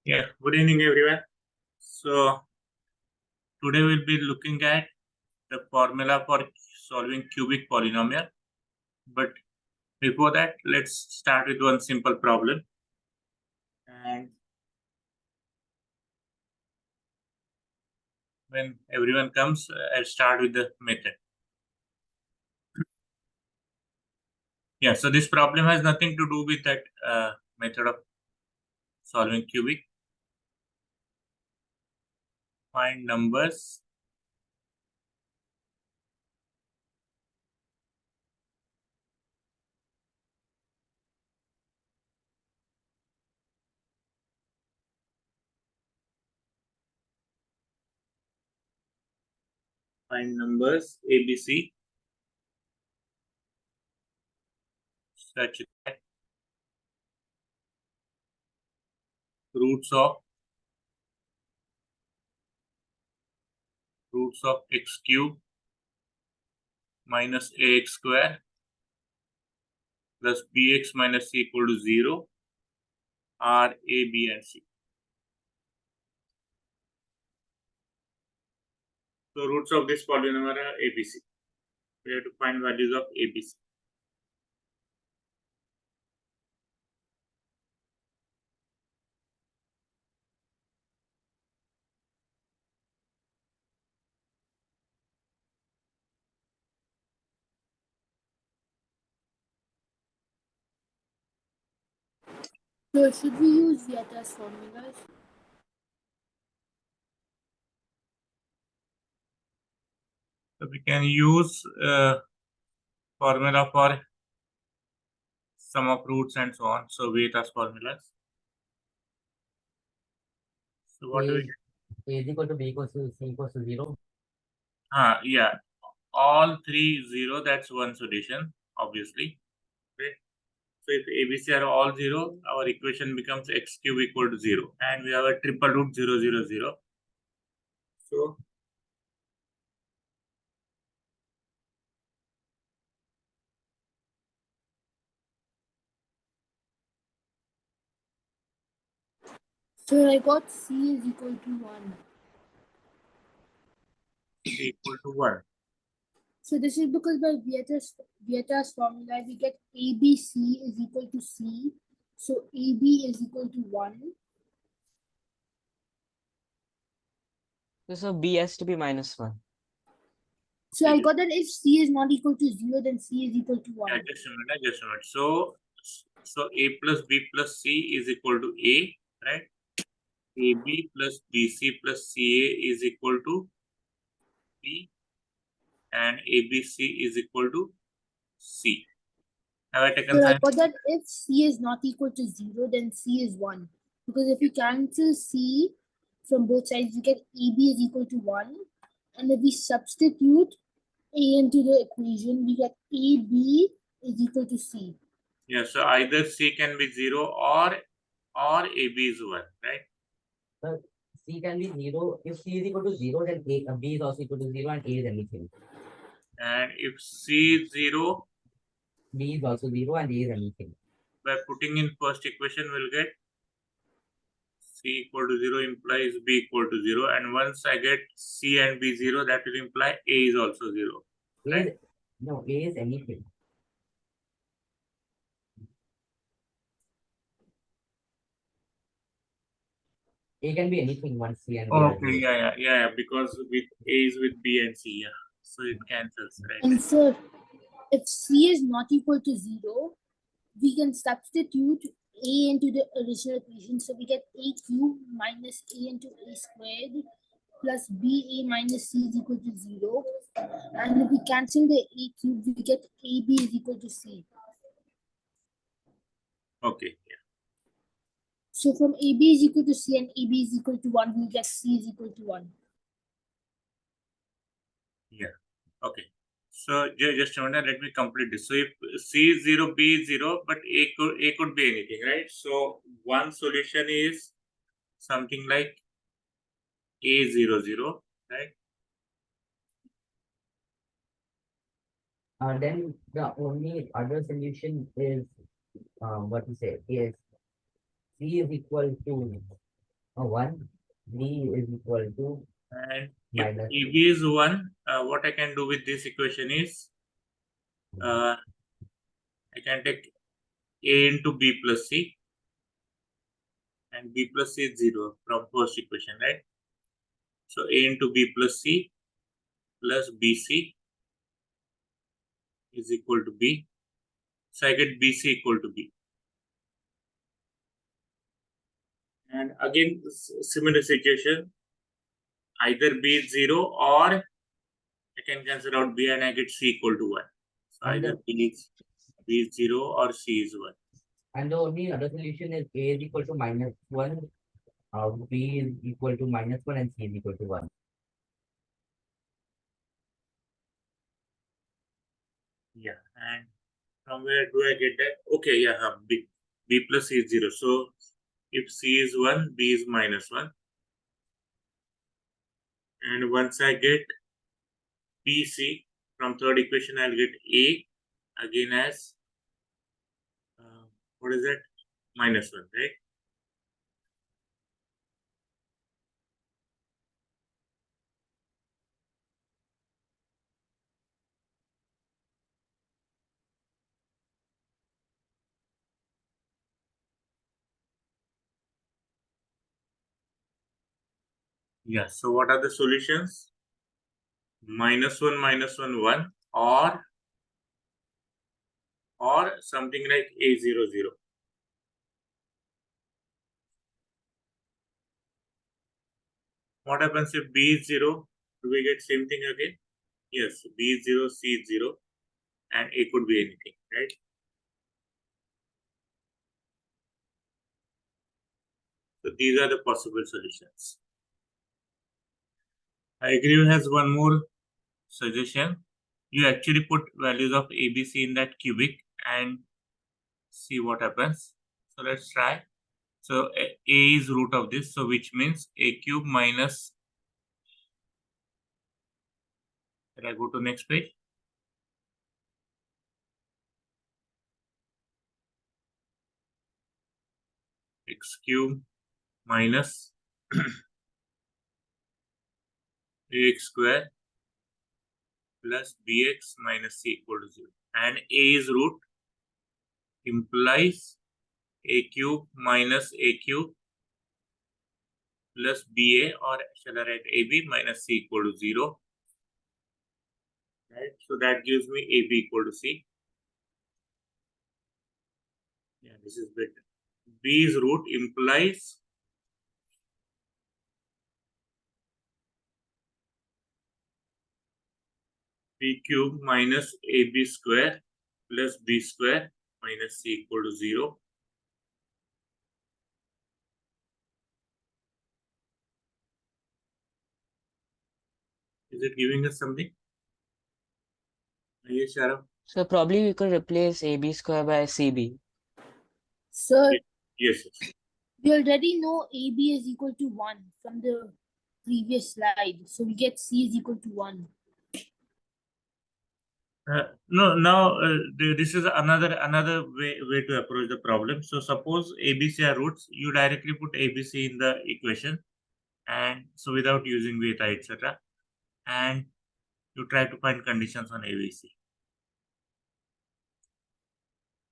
Yeah, good evening everyone. So today we'll be looking at the formula for solving cubic polynomial. But before that, let's start with one simple problem. And when everyone comes, I'll start with the method. Yeah, so this problem has nothing to do with that method of solving cubic. Find numbers ABC such that roots of x cube minus ax square plus bx minus c equal to 0 are a, b, and c. So roots of this polynomial are ABC. We have to find values of ABC. So should we use Vieta's formulas? So we can use formula for sum of roots and so on. So Vieta's formulas. So what do we get? A is equal to B equals to C equals to 0. Yeah. All three 0, that's one solution, obviously. Okay. So if ABC are all 0, our equation becomes x cube equal to 0. And we have a triple root 0, 0, 0. So So I got C is equal to 1. C equal to 1. So this is because by Vieta's formula we get ABC is equal to C. So AB is equal to 1. So B has to be minus 1. So I got that if C is not equal to 0, then C is equal to 1. Yeah, just a minute, just a minute. So A plus B plus C is equal to A, right? AB plus BC plus CA is equal to B, and ABC is equal to C. Have I taken So I science? got that if C is not equal to 0, then C is 1. Because if we cancel C from both sides, we get AB is equal to 1. And if we substitute A into the equation, we get AB is equal to C. Yeah, so either C can be 0 or AB is 1, right? So C can be 0. If C is equal to 0, then B is also equal to 0 and A is anything. And if C is 0, B is also 0 and A is anything. by putting in first equation, we'll get C equal to 0 implies B equal to 0. And once I get C and B 0, that will imply A is also 0. Right? No, A is anything. A can be anything once C and B are Okay, 0. yeah, because with A is with B and C, yeah. So it cancels, right? And so if C is not equal to 0, we can substitute A into the original equation. So we get A cubed minus A into A squared plus BA minus C is equal to 0. And if we cancel the A cubed, we get AB is equal to C. Okay, yeah. So from AB is equal to C and AB is equal to 1, we get C is equal to 1. Yeah. Okay. So just a minute, let me complete this. So if C is 0, B is 0, but A could be anything, right? So one solution is something like A 0, 0, right? Then the only other solution is what we say is C is equal to 1, b is equal to And if minus AB is 1, what I can do with this equation is I can take A into B plus C, and B plus C is 0 from first equation, right? So A into B plus C plus BC is equal to B. So I get BC equal to B. And again, similar situation, either B is 0 or I can cancel out B and I get C equal to 1. So and either the, B is 0 or C is 1. and the only other solution is a is equal to minus 1, b is equal to minus 1, and c is equal to 1. Yeah, and from where do I get that? Okay, yeah, B plus C is 0. So if C is 1, B is minus 1. And once I get BC from third equation, I'll get A again as what is that? Minus 1, right? Yeah, so what are the solutions? Minus 1, minus 1, 1, or something like A00. What happens if B is 0? Do we get same thing again? Yes, B is 0, C is 0, and A could be anything, right? So these are the possible solutions. Agree has one more suggestion. You actually put values of A, B, C in that cubic and see what happens. So let's try. So A is root of this, so which means A cube minus, can I go to next page? X cube minus AX square plus BX minus C equal to 0. And A is root implies A cube minus A cube plus BA, or shall I write AB minus C equal to 0. Right? So that gives me AB equal to C. Yeah, this is better. B's root implies B cube minus AB square plus B square minus C equal to 0. Is it giving us something? Yes, Sharav? So probably we could replace AB square by CB. Sir, Yes, yes. we already know AB is equal to 1 from the previous slide. So we get C is equal to 1. No, now this is another way to approach the problem. So suppose ABC are roots, you directly put ABC in the equation, and so without using beta, etc., and you try to find conditions on ABC.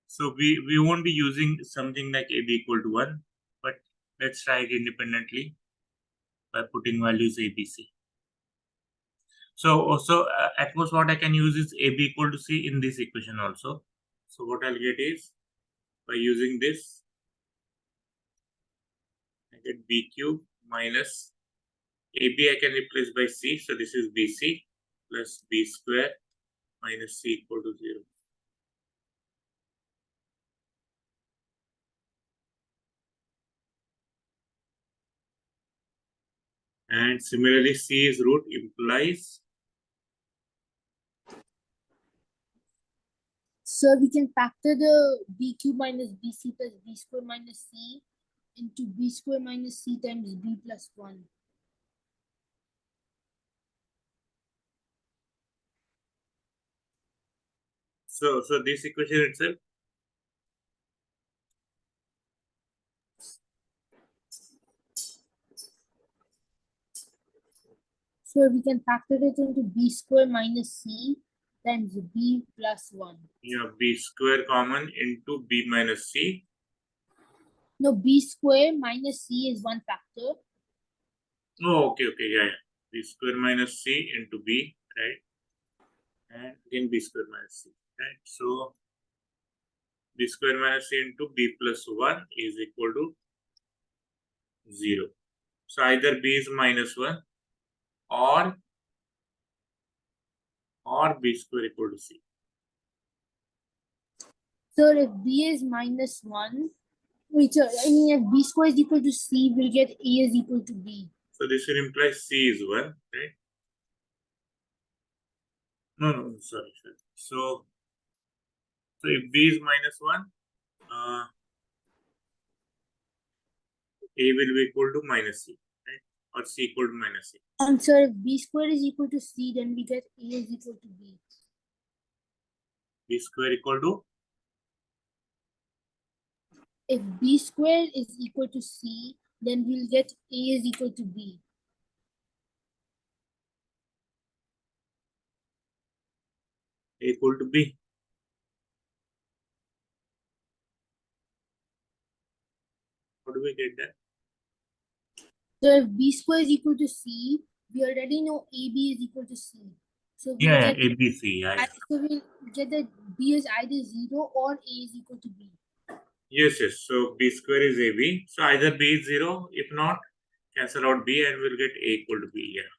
So we won't be using something like AB equal to 1, but let's try it independently by putting values ABC. So also at most what I can use is AB equal to C in this equation also. So what I'll get is, by using this, I get B cube minus AB I can replace by C. So this is BC plus B square minus C equal to 0. And similarly, C is root implies, So we can factor the B cube minus BC plus B square minus C into B square minus C times B plus 1. so this equation itself. So we can factor it into b square minus c times b plus 1. Yeah, b square common into b minus c. No, b square minus c is one factor. Oh, okay, yeah. B square minus c into b, right? And again b square minus c, right? So b square minus c into b plus 1 is equal to 0. So either b is minus 1 or b square equal to c. So if b is minus 1, if b square is equal to c, we'll get a is equal to b. So this will imply c is 1, right? No, sorry. So if b is minus 1, a will be equal to minus c, right? Or c equal to minus c. And so if b square is equal to c, then we get a is equal to b. B square equal to, If b square is equal to c, then we'll get a is equal to b. a equal to b. How do we get that? So if b square is equal to c, we already know ab is equal to c. So we'll Yeah, get a, b, c. Yeah. so we'll get that b is either 0 or a is equal to b. Yes. So b square is ab. So either b is 0. If not, cancel out b and we'll get a equal to b. Yeah.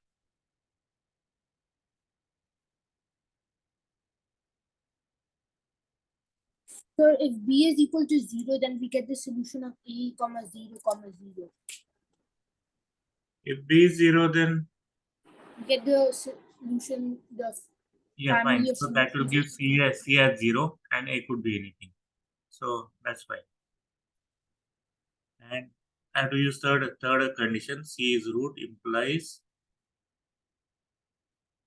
So if b is equal to 0, then we get the solution of a comma 0 comma 0. If b is 0, then We get the solution, the yeah, fine. family of So that will solutions. give c as 0 and a could be anything. So that's fine. And I have to use third condition. C is root implies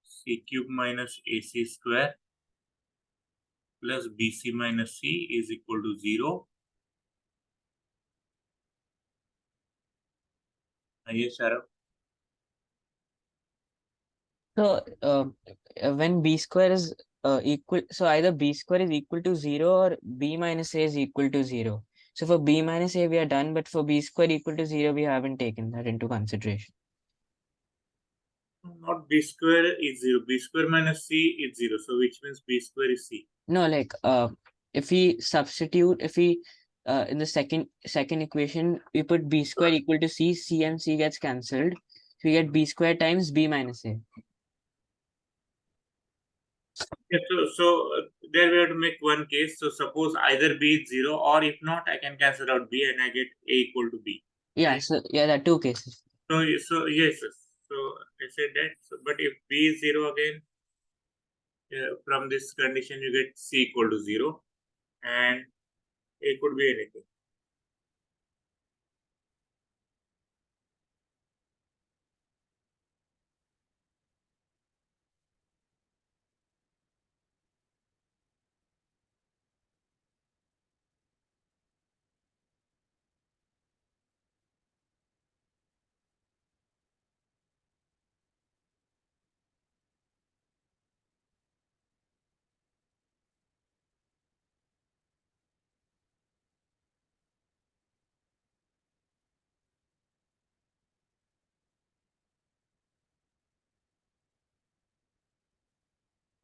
c cube minus ac square plus bc minus c is equal to 0. Yes, Sarah. So when b square is equal, so either b square is equal to 0 or b minus a is equal to 0. So for b minus a we are done, but for b square equal to 0 we haven't taken that into consideration. Not b square is 0. B square minus c is 0. So which means b square is c. No, like if we substitute, if we in the second equation we put b square equal to c, c and c gets cancelled. So we get b square times b minus a. Yeah, so there we have to make one case. So suppose either b is 0 or if not, I can cancel out b and I get a equal to b. Yeah, Right? so yeah, there are two cases. So yes. So I said that. So, but if b is 0 again, from this condition you get c equal to 0 and a could be anything.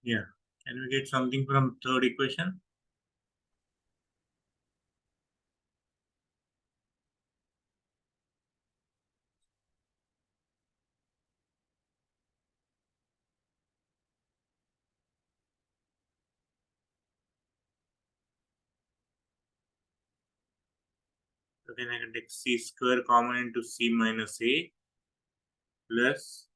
Yeah. Can we get something from third equation? So then I can take c square common into c minus a plus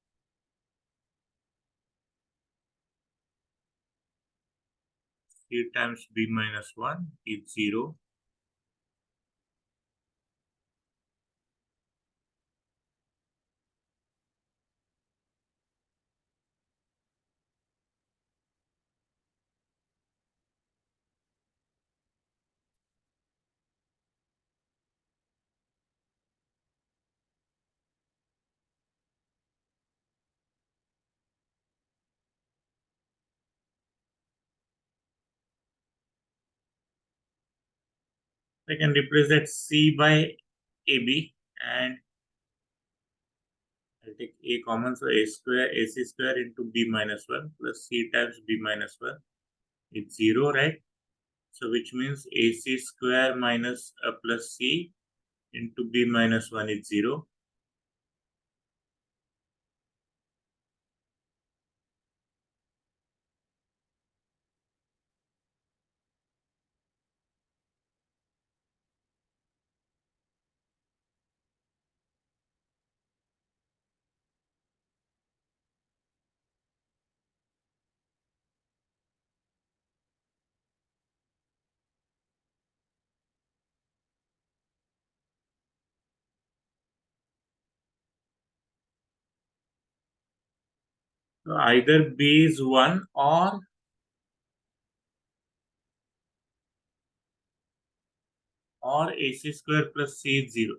c times b minus 1 is 0. I can replace that C by AB and I'll take A common, so A square, AC square into B minus 1 plus C times B minus 1. It's 0, right? So which means AC square minus plus C into B minus 1 is 0. So either B is 1 or AC square plus C is 0.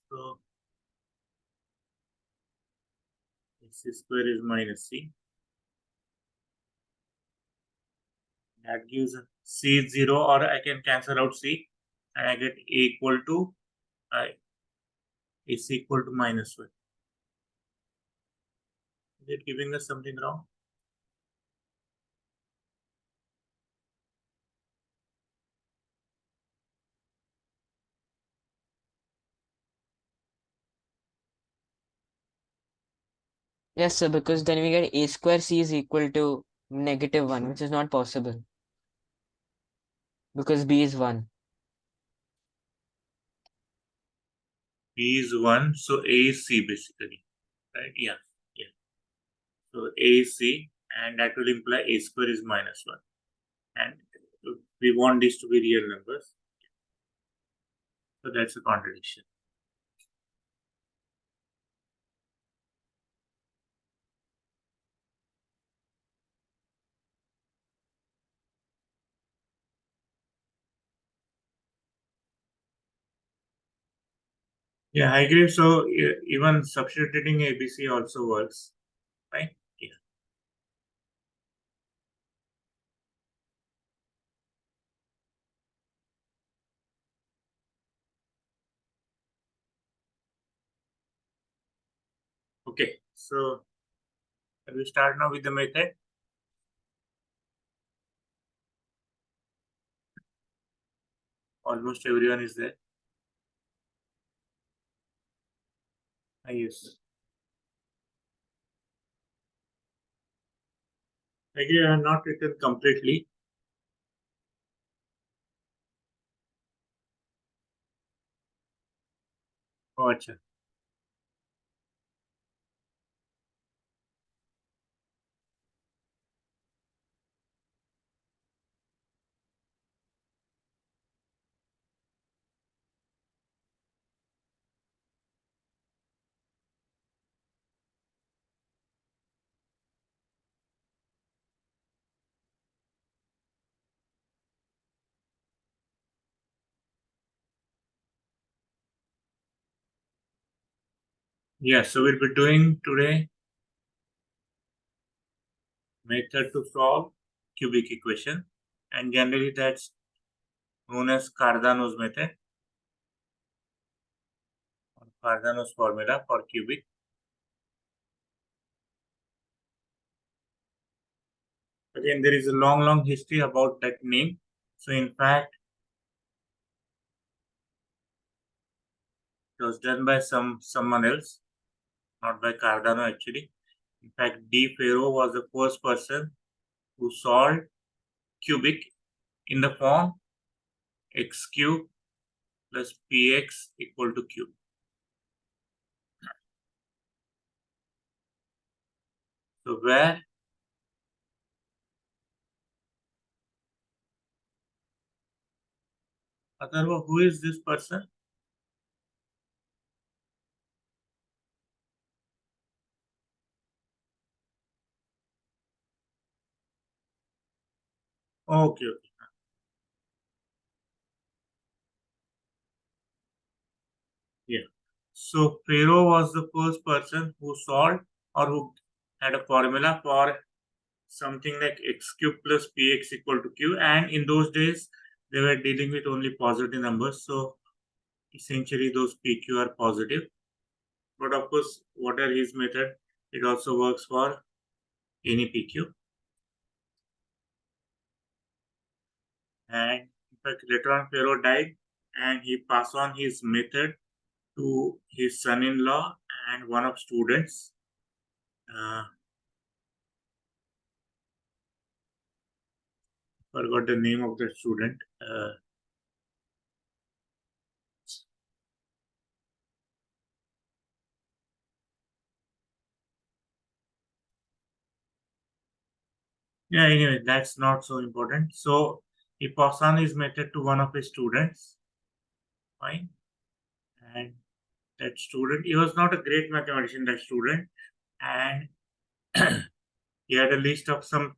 So AC square is minus C. That gives C is 0, or I can cancel out C and I get A equal to AC equal to minus 1. Is it giving us something wrong? Yes, sir, because then we get A square C is equal to -1, which is not possible because B is 1. B is 1, so A is C basically, right? Yeah. So A is C, and that will imply A square is minus 1. And we want these to be real numbers. So that's a contradiction. Yeah, I agree. So even substituting ABC also works, right? Yeah. Okay, so we start now with the method. Almost everyone is there. Yes. I agree, I have not written completely. Oh, acha. Yeah, so we'll be doing today method to solve cubic equation, and generally that's known as Cardano's method or Cardano's formula for cubic. Again, there is a long history about that name. So in fact, it was done by someone else, not by Cardano actually. In fact, D. Ferro was the first person who solved cubic in the form x cube plus px equal to q. So where Atharva, who is this person? Okay. Yeah. So Pharaoh was the first person who solved or who had a formula for something like x cube plus px equal to q. And in those days, they were dealing with only positive numbers. So essentially those PQ are positive. But of course, whatever his method, it also works for any PQ. And in fact, later on, Pharaoh died and he passed on his method to his son-in-law and one of students. Forgot the name of the student. Yeah, anyway, that's not so important. So he passed on his method to one of his students. Fine. And that student, he was not a great mathematician, that student. And he had a list of some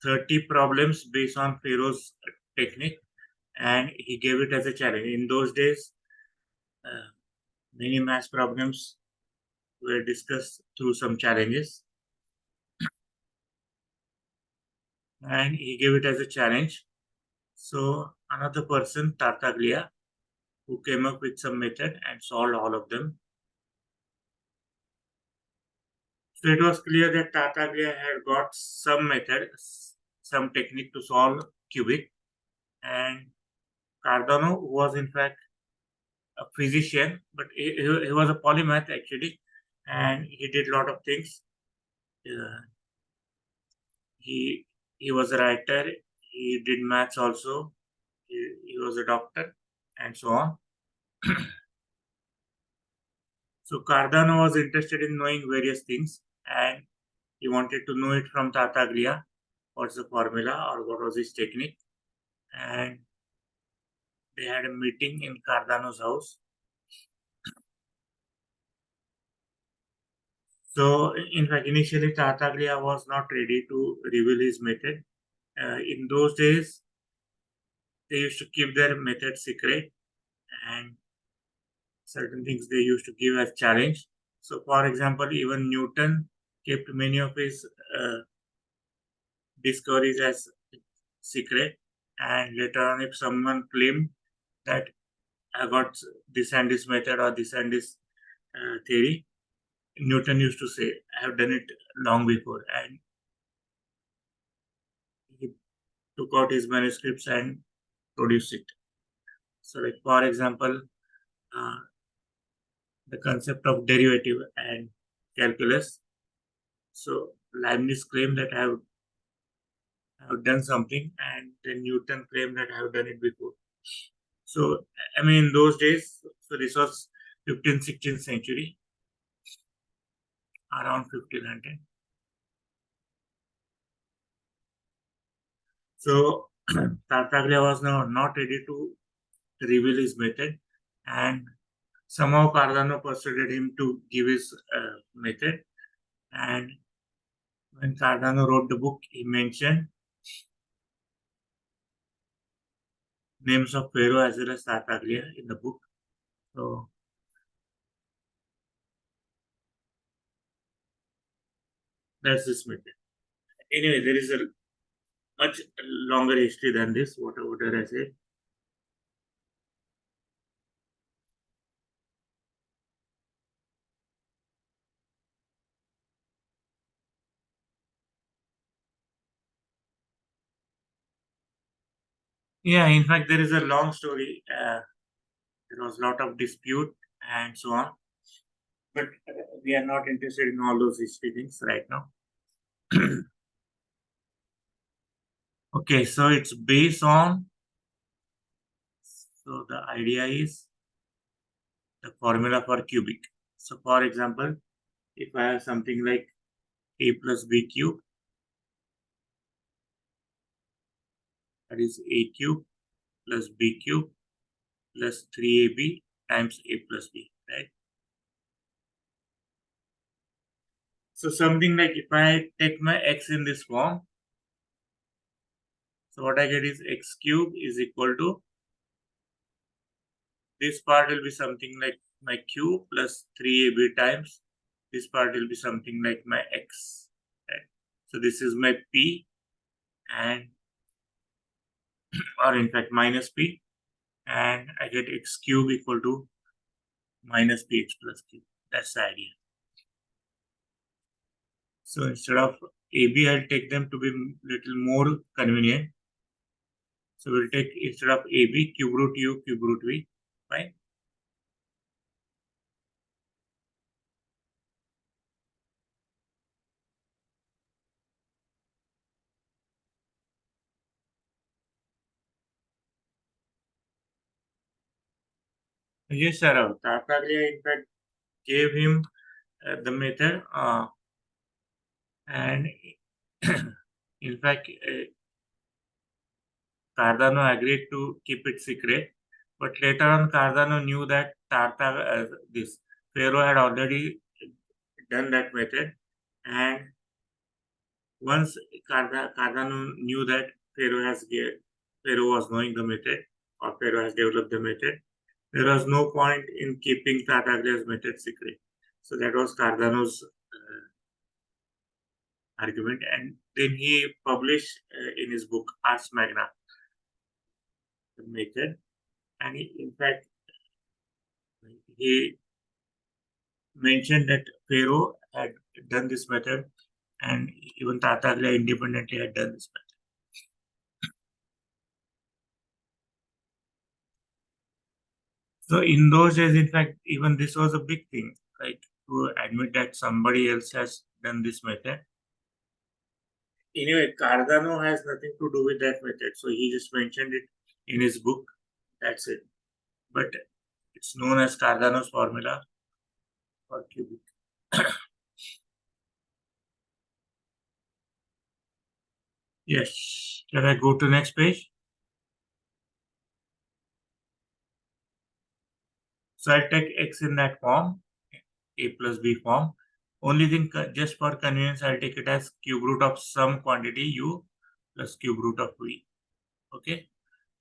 30 problems based on Pharaoh's technique. And he gave it as a challenge. In those days, many math problems were discussed through some challenges. And he gave it as a challenge. So another person, Tartaglia, who came up with some method and solved all of them. So it was clear that Tartaglia had got some method, some technique to solve cubic. And Cardano, who was in fact a physician, but he was a polymath actually, and he did a lot of things. Uh, he he was a writer. He did maths also. He was a doctor, and so on. So Cardano was interested in knowing various things, and he wanted to know it from Tartaglia. What's the formula or what was his technique? And they had a meeting in Cardano's house. So, in fact, initially Tartaglia was not ready to reveal his method. In those days, they used to keep their method secret, and certain things they used to give as challenge. So, for example, even Newton kept many of his discoveries as secret. And later on, if someone claimed that I got this and this method or this and this theory, Newton used to say, I have done it long before. And he took out his manuscripts and produced it. So, like for example, the concept of derivative and calculus. So, Leibniz claimed that I have done something, and then Newton claimed that I have done it before. So, I mean, in those days, so this was 15th, 16th century, around 1500. So, Tartaglia was now not ready to reveal his method, and somehow Cardano persuaded him to give his method. And when Cardano wrote the book, he mentioned names of Pharaoh as well as Tartaglia in the book. So that's this method. Anyway, there is a much longer history than this. What did I say? Yeah, in fact, there is a long story. There was a lot of dispute and so on. But we are not interested in all those history things right now. Okay, so it's based on, so the idea is the formula for cubic. So for example, if I have something like a plus b cube, that is a cube plus b cube plus 3ab times a plus b, right? So something like if I take my x in this form, so what I get is x cube is equal to, this part will be something like my q plus 3ab times, this part will be something like my x, right? So this is my p, and or in fact minus p, and I get x cube equal to minus px plus q. That's the idea. So instead of AB, I'll take them to be little more convenient. So we'll take instead of AB cube root u cube root v. Fine. Yes, sir. Tartaglia in fact gave him the method, and in fact Cardano agreed to keep it secret. But later on, Cardano knew that this Pharaoh had already done that method, and once Cardano knew that Pharaoh was knowing the method, or Pharaoh has developed the method, there was no point in keeping Tartaglia's method secret. So that was Cardano's argument, and then he published in his book Ars Magna the method, and in fact he mentioned that Pharaoh had done this method, and even Tartaglia independently had done this method. So in those days, in fact, even this was a big thing, like to admit that somebody else has done this method. Anyway, Cardano has nothing to do with that method, so he just mentioned it in his book. That's it. But it's known as Cardano's formula for cubic. Yes. Can I go to next page? So I'll take x in that form, a plus b form. Only thing, just for convenience, I'll take it as cube root of some quantity u plus cube root of v. Okay.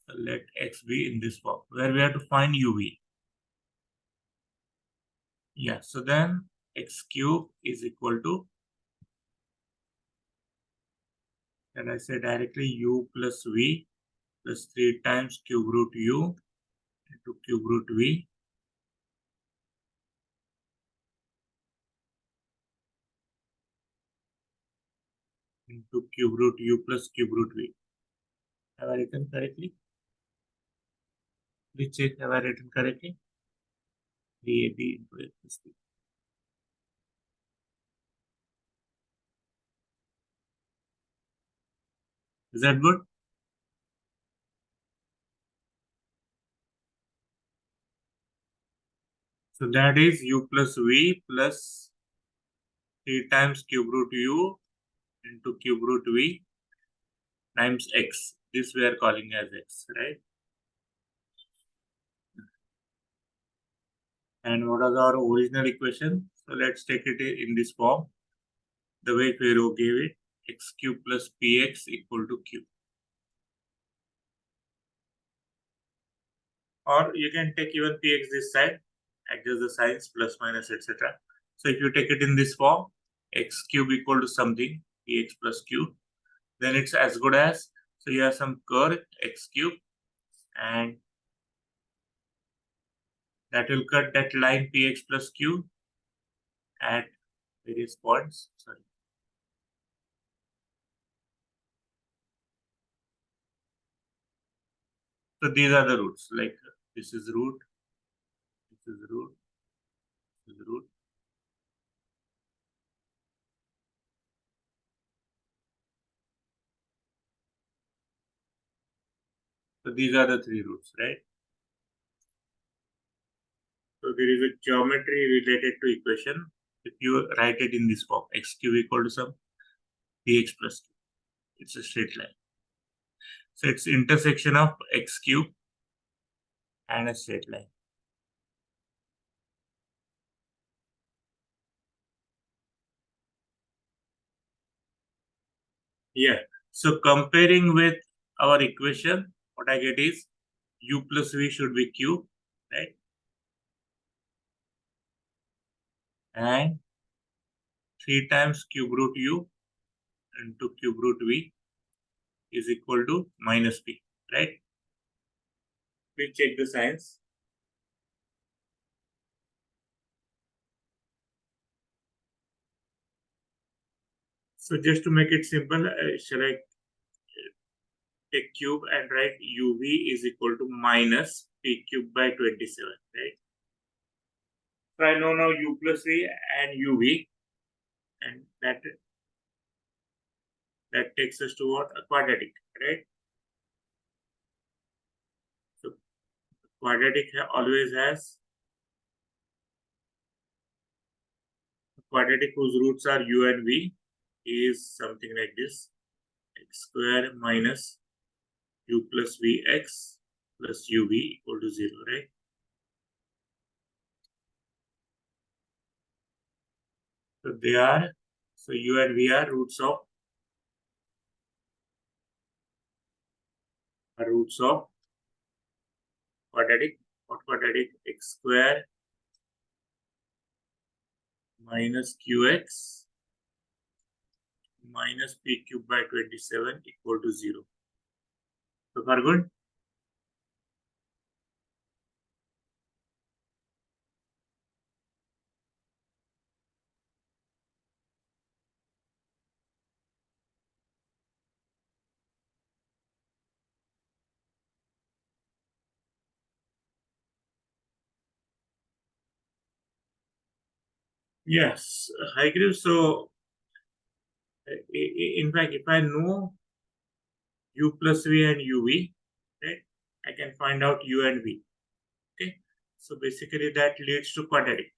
So let x be in this form, where we have to find uv. Yeah. So then x cube is equal to, can I say directly, u plus v plus 3 times cube root u into cube root v into cube root u plus cube root v. Have I written correctly? Please check, have I written correctly? 3ab into a plus b. Is that good? So that is u plus v plus 3 times cube root u into cube root v times x. This we are calling as x, right? And what was our original equation? So let's take it in this form. The way Pharaoh gave it, x cube plus px equal to q. Or you can take even px this side, adjust the signs, plus, minus, etc. So if you take it in this form, x cube equal to something, px plus q, then it's as good as, so you have some curve, x cube, and that will cut that line px plus q at various points. Sorry. So these are the roots, like this is root, this is root, this is root. So these are the three roots, right? So there is a geometry related to equation. If you write it in this form, x cube equal to some px plus q. It's a straight line. So it's intersection of x cube and a straight line. Yeah. So comparing with our equation, what I get is u plus v should be q, right? And 3 times cube root u into cube root v is equal to minus p. right? Please check the signs. So just to make it simple, shall I take cube and write uv is equal to minus p cube by 27, right? So I know now u plus v and uv, and that takes us to what? A quadratic, right? So quadratic always has a quadratic whose roots are u and v is something like this: x square minus u plus vx plus uv equal to 0, right? So they are, so u and v are roots of quadratic. What quadratic? X square minus qx minus p cube by 27 equal to 0. So far good? Yes, I agree. So in fact, if I know u plus v and uv, right, I can find out u and v. Okay, so basically that leads to quadratic.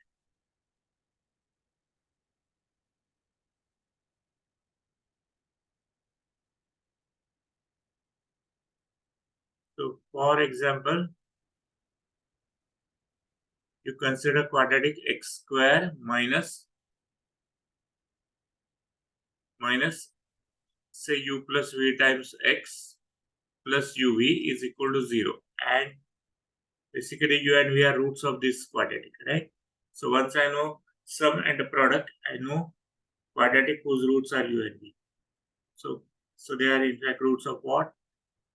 So for example, you consider quadratic x square minus say u plus v times x plus uv is equal to 0, and basically u and v are roots of this quadratic, right? So once I know sum and the product, I know quadratic whose roots are u and v. So they are in fact roots of what?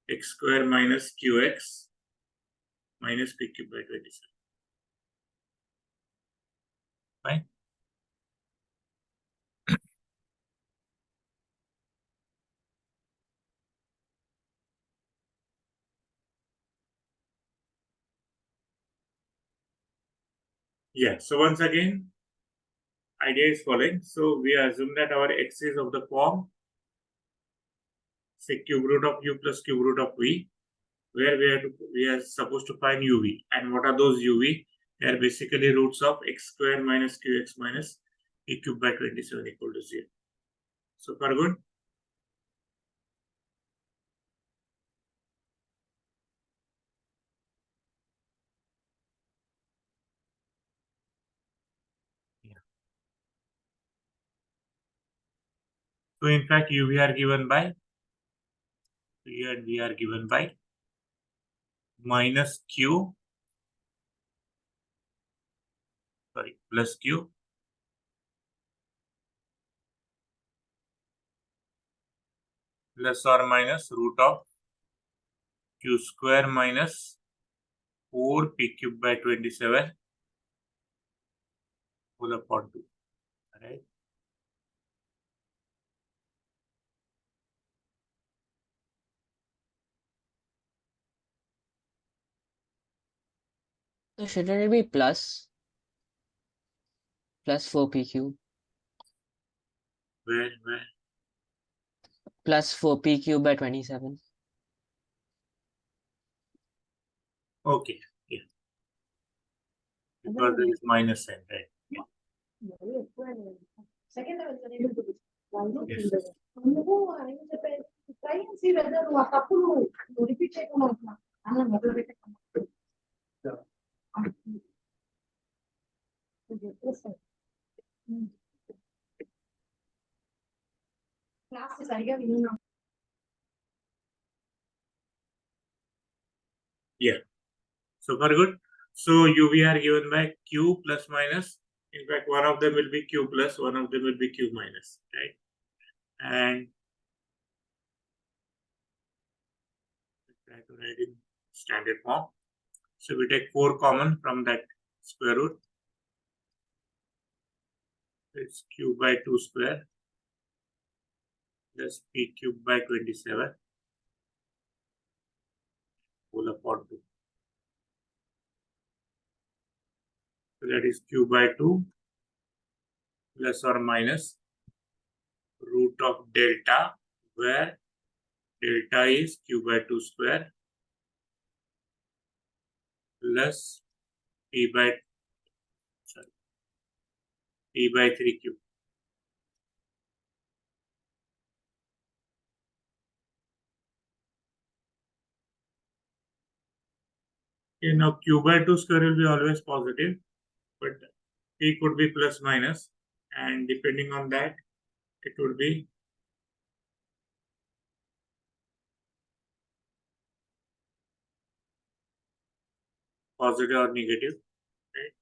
X square minus qx minus p cube by 27. Fine. Yeah, so once again, idea is following. So we assume that our x is of the form, say cube root of u plus cube root of v, where we are supposed to find uv. And what are those uv? They are basically roots of x square minus qx minus p cube by 27 equal to 0. So far good? Yeah. So in fact, uv are given by, u and v are given by minus q, sorry, plus q plus or minus root of q square minus 4 p cube by 27 whole upon 2. Right? So shouldn't it be plus 4p cube Where? plus 4p cube by 27? Okay. Yeah. Because there is minus sign, right? Yeah. Yes. Yeah. So far good. So UV are given by Q plus minus. In fact, one of them will be Q plus, one of them will be Q minus, right? And try to write in standard form. So we take 4 common from that square root. It's q by 2 square plus p cube by 27 whole upon 2. So that is q by 2 plus or minus root of delta, where delta is q by 2 square plus p by 3 cube. Okay, now q by 2 square will be always positive, but p could be plus minus, and depending on that, it would be positive or negative. Right?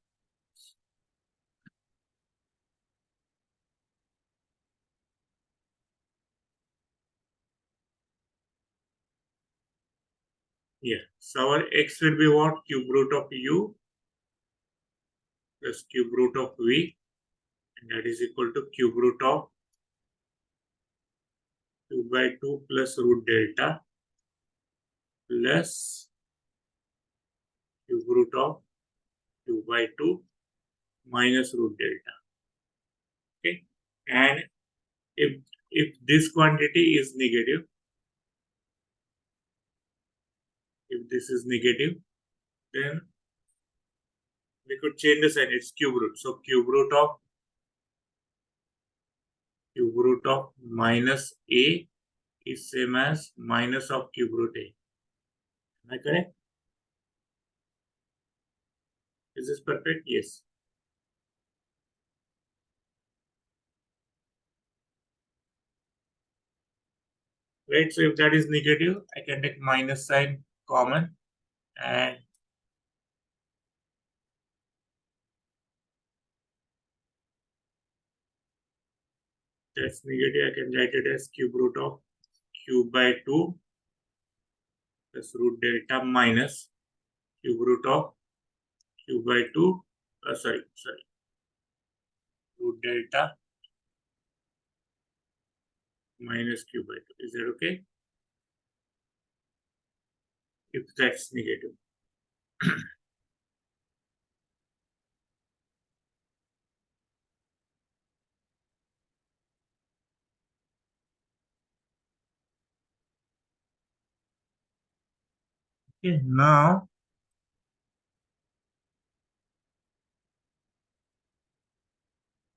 Yeah. So our x will be what? Cube root of u plus cube root of v, and that is equal to cube root of q by 2 plus root delta plus cube root of q by 2 minus root delta. Okay. And if this quantity is negative, if this is negative, then we could change the sign. It's cube root. So cube root of minus a is same as minus of cube root a. Am I correct? Is this perfect? Yes. Right. So if that is negative, I can take minus sign common, and that's negative. I can write it as cube root of q by 2 plus root delta minus cube root of q by 2. Sorry. Root delta minus q by 2. Is that okay? If that's negative. Okay, now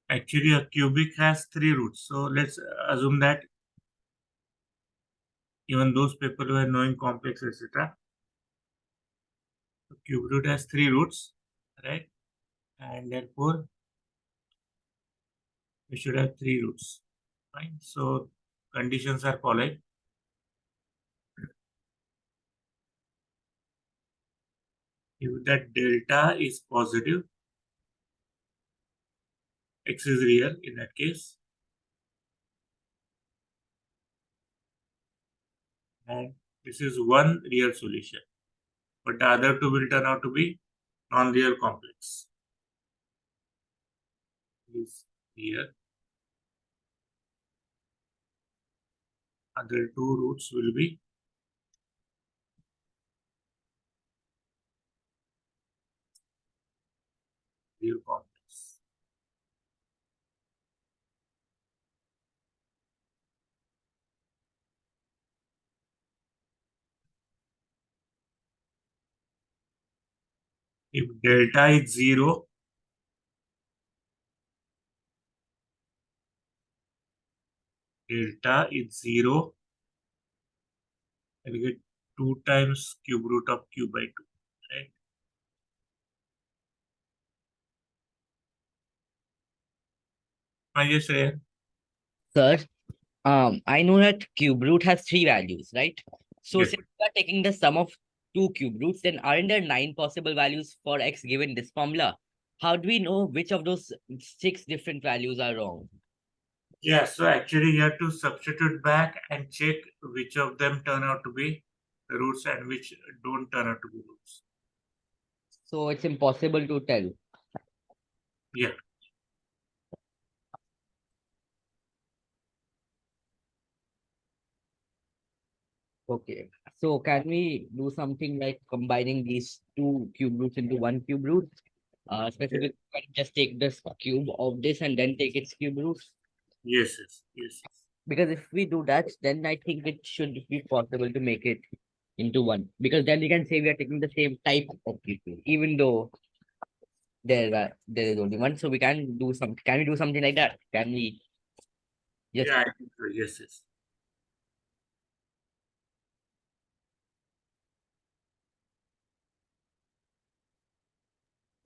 actually a cubic has 3 roots. So let's assume that even those people who are knowing complex, etc. Cube root has 3 roots, right? And therefore we should have 3 roots. Fine. So conditions are following. If that delta is positive, x is real in that case, and this is one real solution, but the other two will turn out to be non-real complex. Is here. Other two roots will be real complex. If delta is 0, I will get 2 times cube root of q by 2, right? Yes, Ryan. Sir, I know that cube root has 3 values, right? So Yes. since we are taking the sum of 2 cube roots, then aren't there 9 possible values for x given this formula? How do we know which of those 6 different values are wrong? Yeah, so actually you have to substitute back and check which of them turn out to be roots and which don't turn out to be roots. So it's impossible to tell. Yeah. Okay. So can we do something like combining these two cube roots into one cube root? Specifically, we can just take this cube of this and then take its cube root. Yes, yes, yes. Because if we do that, then I think it should be possible to make it into one. Because then we can say we are taking the same type of cube root, even though there is only one. So we can do some. Can we do something like that? Can we just Yeah, I think so. Yes, yes.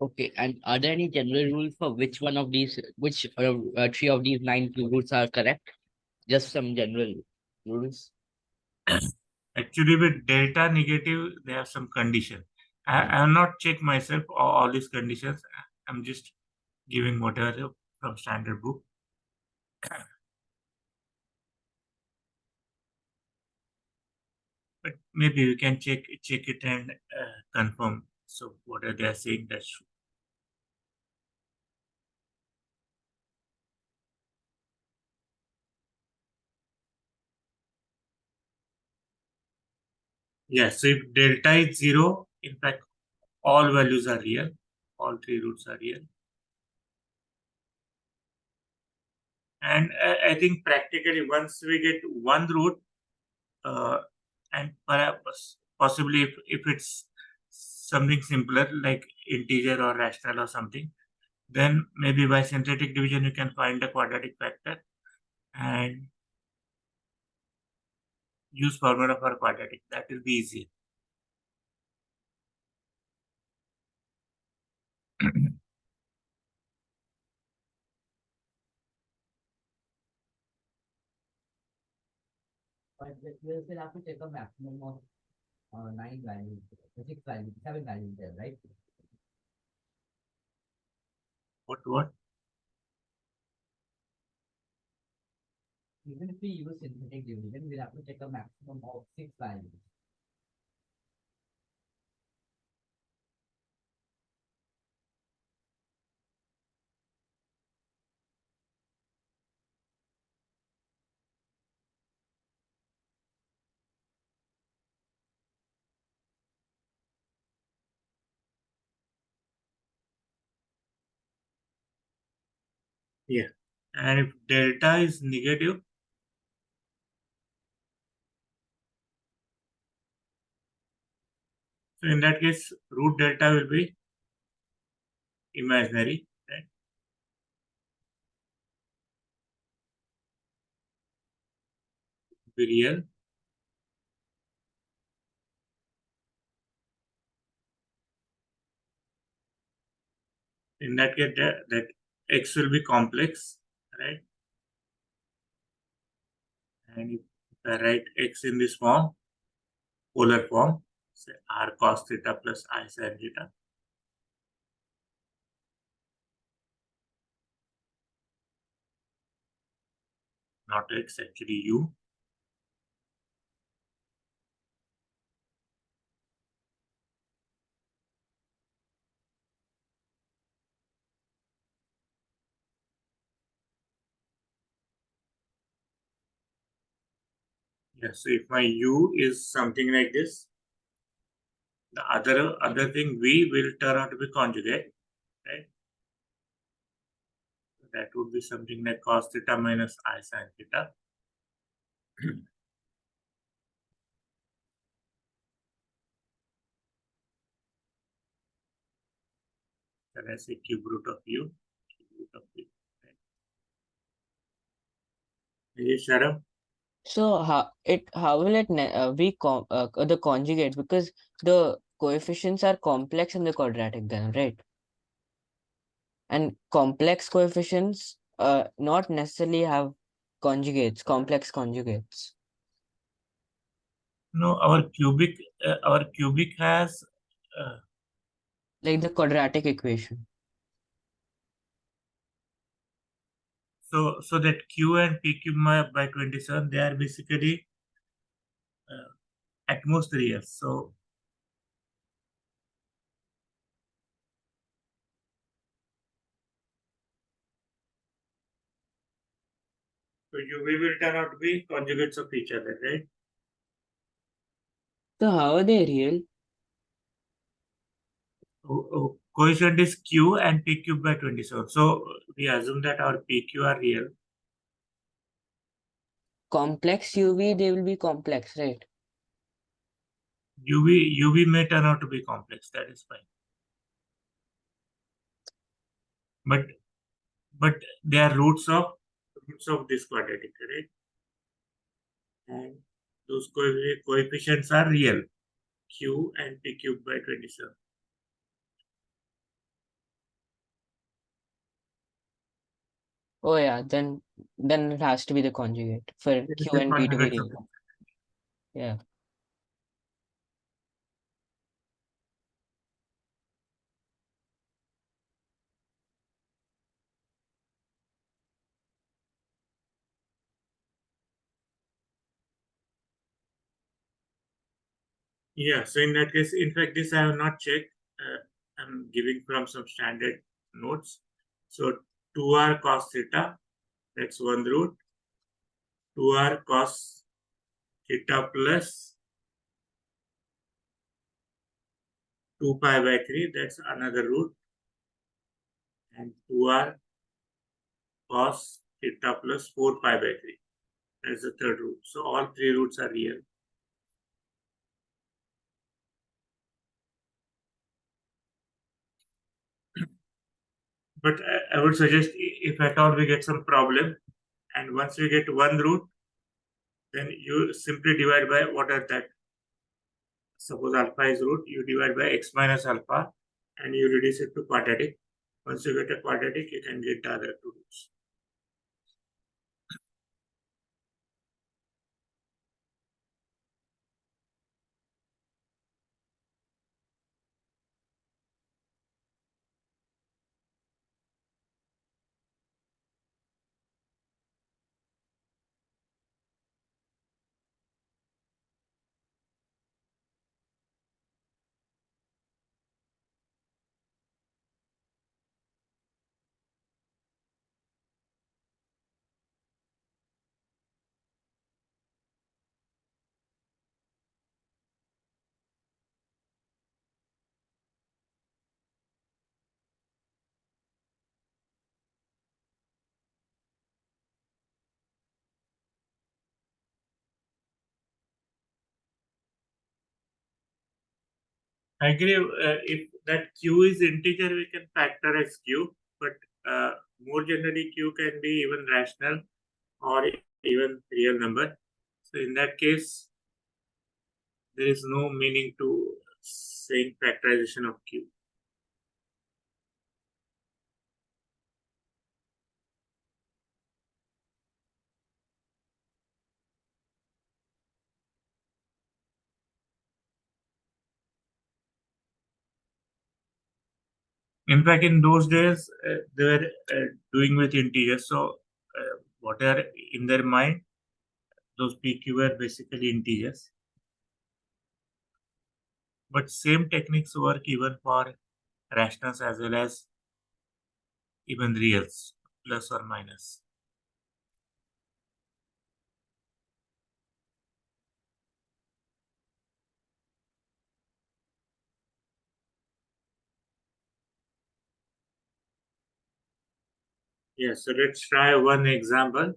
okay? And are there any general rules for which one of these, which three of these nine cube roots are correct? Just some general rules. Actually, with delta negative, they have some condition. I have not checked myself all these conditions. I'm just giving whatever from standard book. But maybe we can check it and confirm. So whatever they are saying, that's true. Yeah. So if delta is 0, in fact, all values are real. All three roots are real. And I think practically once we get one root, uh, and perhaps possibly if it's something simpler like integer or rational or something, then maybe by synthetic division you can find the quadratic factor and use formula for quadratic. That will be easier. But we'll still have to take a maximum of nine values, six values, seven values there, right? What? Even if we use synthetic division, we'll have to take a maximum of six values. Yeah. And if delta is negative, so in that case, root delta will be imaginary, right? Be real. In that case, that x will be complex, right? And if I write x in this form, polar form, say r cos theta plus I sin theta, not x, actually u. Yeah, so if my u is something like this, the other thing v will turn out to be conjugate, right? That would be something like cos theta minus I sin theta. Then I say cube root of u, cube root of v. Right? Is it Sharam? So how will it be the conjugate, because the coefficients are complex in the quadratic then, right? And complex coefficients not necessarily have complex conjugates. No, our cubic has Like the quadratic equation. so that q and p cube by 27, they are basically at most real. So UV will turn out to be conjugates of each other, right? So how are they real? Coefficient is Q and P cube by 27. So we assume that our PQ are real. Complex UV, they will be complex, right? UV may turn out to be complex. That is fine. But they are roots of this quadratic, right? And those coefficients are real. Q and P cube by 27. Oh yeah, then it has to be the conjugate for It is Q the and P to be conjugates of real. Yeah. Yeah, so in that case, in fact, this I have not checked. I'm giving from some standard notes. So 2r cos theta, that's one root. 2r cos theta plus 2 pi by 3, that's another root. And 2r cos theta plus 4 pi by 3, that's the third root. So all three roots are real. But I would suggest if at all we get some problem, and once we get one root, then you simply divide by what are that. Suppose alpha is root, you divide by x minus alpha and you reduce it to quadratic. Once you get a quadratic, you can get the other two roots. I agree. If that q is integer, we can factorize q, but more generally, q can be even rational or even real number. So in that case, there is no meaning to saying factorization of q. In fact, in those days, they were doing with integers. So, what are in their mind, those PQ were basically integers. But same techniques work even for rationals as well as even reals, plus or minus. Yeah, so let's try one example.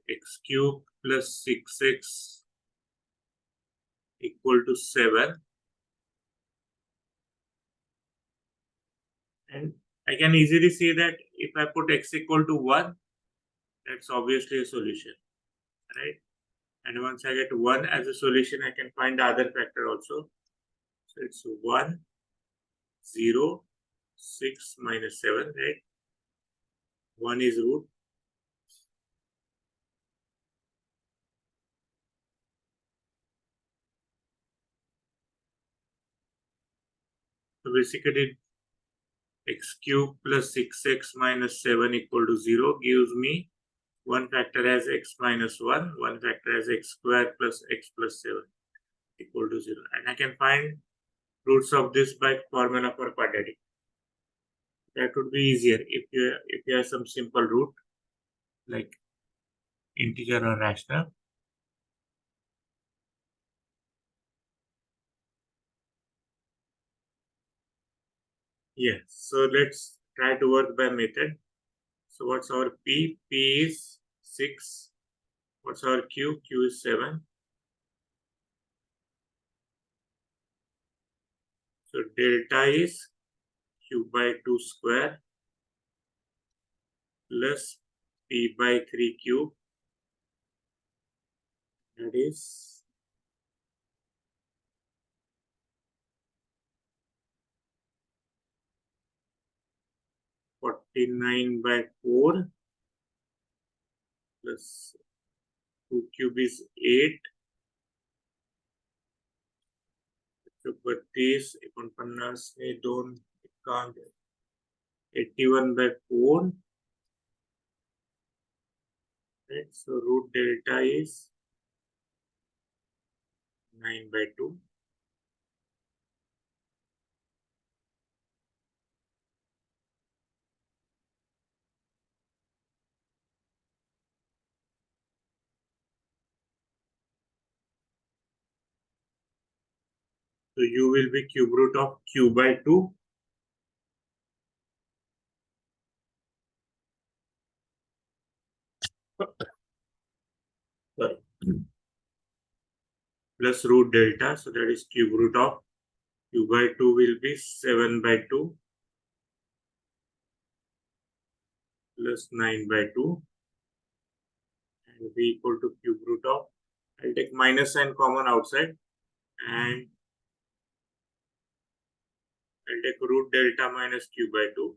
X cube plus 6x equal to 7. And I can easily see that if I put x equal to 1, that's obviously a solution, right? And once I get 1 as a solution, I can find the other factor also. So it's 1, 0, 6 minus 7, right? 1 is root. So basically, x cube plus 6x minus 7 equal to 0 gives me one factor as x minus 1, one factor as x square plus x plus 7 equal to 0. And I can find roots of this by formula for quadratic. That would be easier if you have some simple root like integer or rational. Yeah, so let's try to work by method. So what's our p? P is 6. What's our q? Q is 7. So delta is q by 2 square plus p by 3 cube. That is 49 by 4 plus 2 cube is 8. 32, 49 ने 2 81 by 4. Right, so root delta is 9 by 2. So u will be cube root of q by 2. Sorry. Plus root delta, so that is cube root of q by 2 will be 7 by 2 plus 9 by 2 and will be equal to cube root of, I'll take minus sign common outside and I'll take root delta minus q by 2.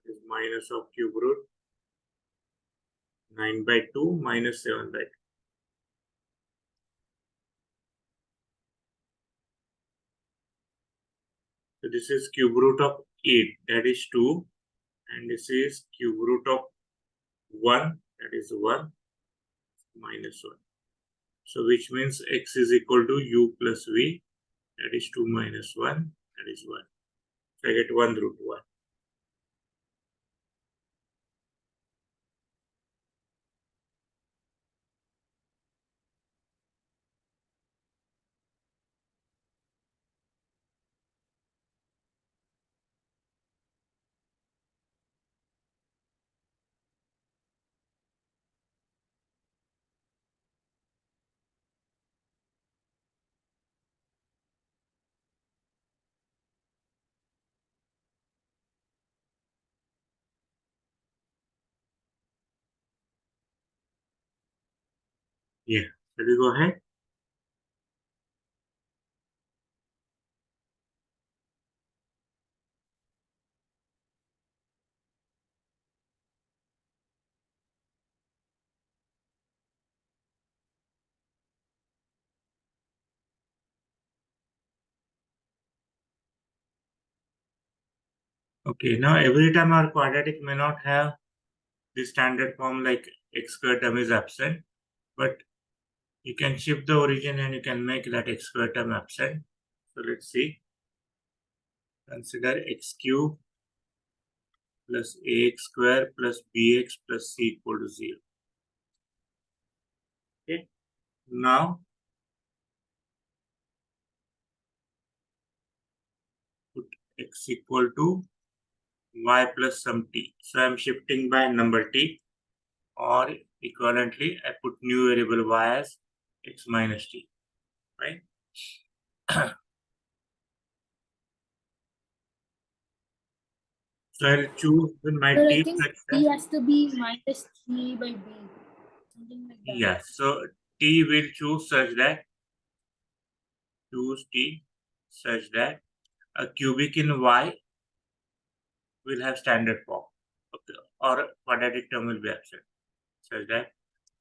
That is minus of cube root 9 by 2 minus 7 by 2. So this is cube root of 8, that is 2, and this is cube root of 1, that is 1 minus 1. So which means x is equal to u plus v, that is 2 minus 1, that is 1. So I get 1 root 1. Yeah, shall we go ahead? Okay, now every time our quadratic may not have the standard form like x square term is absent, but you can shift the origin and you can make that x square term absent. So let's see. Consider x cube plus ax square plus bx plus c equal to 0. Okay, now put x equal to y plus some t. So I'm shifting by number t, or equivalently I put new variable y as x minus t, right? So I'll choose my But I t think such t that, has to be minus 3 by b. Something like that. yeah, so t will choose that a cubic in y will have standard form, okay, or quadratic term will be absent, such that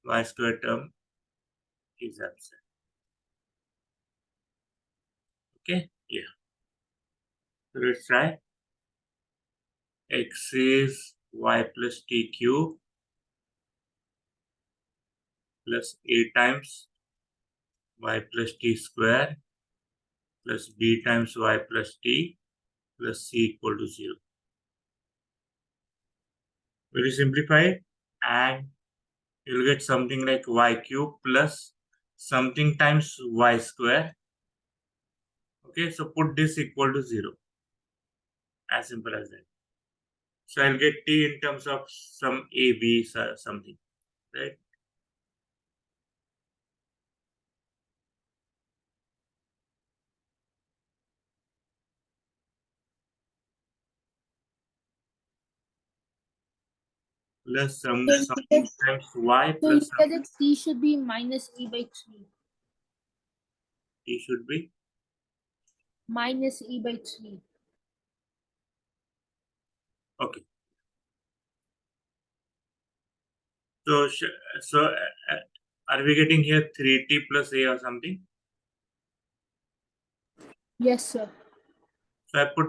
y square term is absent. Okay, yeah. So let's try. x is y plus t cube plus a times y plus t square plus b times y plus t plus c equal to 0. Very simplified, and you'll get something like y cube plus something times y square. Okay, so put this equal to 0. As simple as that. So I'll get t in terms of some a, b, something, right? Plus So something times y so plus here the t should be minus a by 3. t should be Minus a by 3. okay. So are we getting here 3t plus a or something? Yes, sir. So I put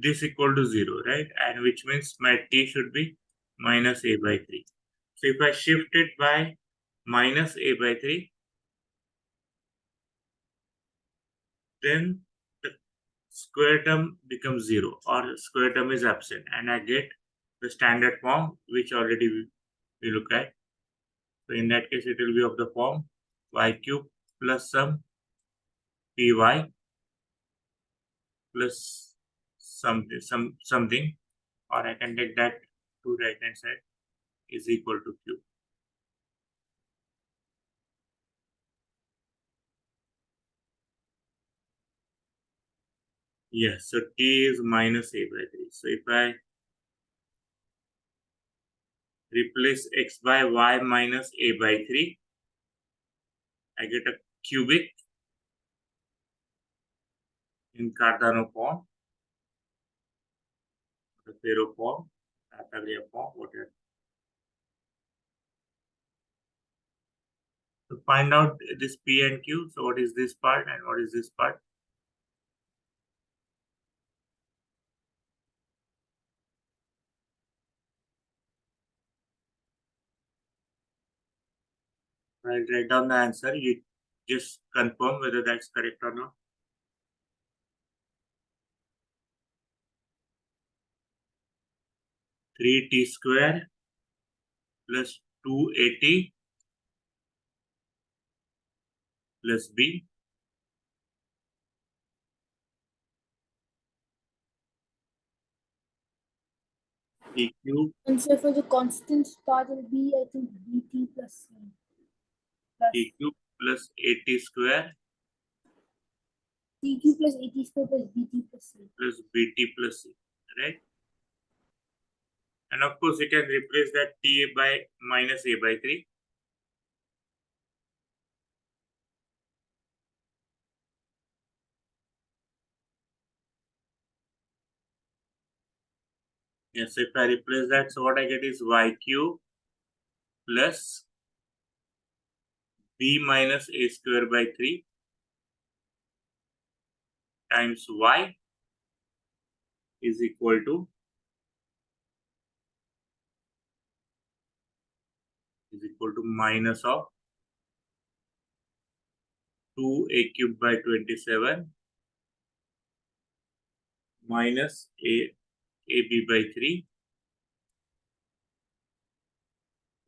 this equal to 0, right? And which means my t should be minus a by 3. So if I shift it by minus a by 3, then the square term becomes 0 or square term is absent, and I get the standard form which already we look at. So in that case, it will be of the form y cube plus some py plus something, or I can take that to right hand side is equal to q. Yes, so t is minus a by 3. So if I replace x by y minus a by 3, I get a cubic in Cardano form, the Faro form, Pythagorean form, whatever. To find out this p and q, so what is this part and what is this part? I'll write down the answer. You just confirm whether that's correct or not. Three t square plus 280 plus b t cube And so for the constant part, it will be, I think, bt plus c. Plus t cube plus 80 square tq plus 80 square plus bt plus c. plus bt plus c, right? And of course, you can replace that t by minus a by 3. Yes, so if I replace that, so what I get is y cube plus b minus a square by 3 times y is equal to minus of 2a cube by 27 minus ab by 3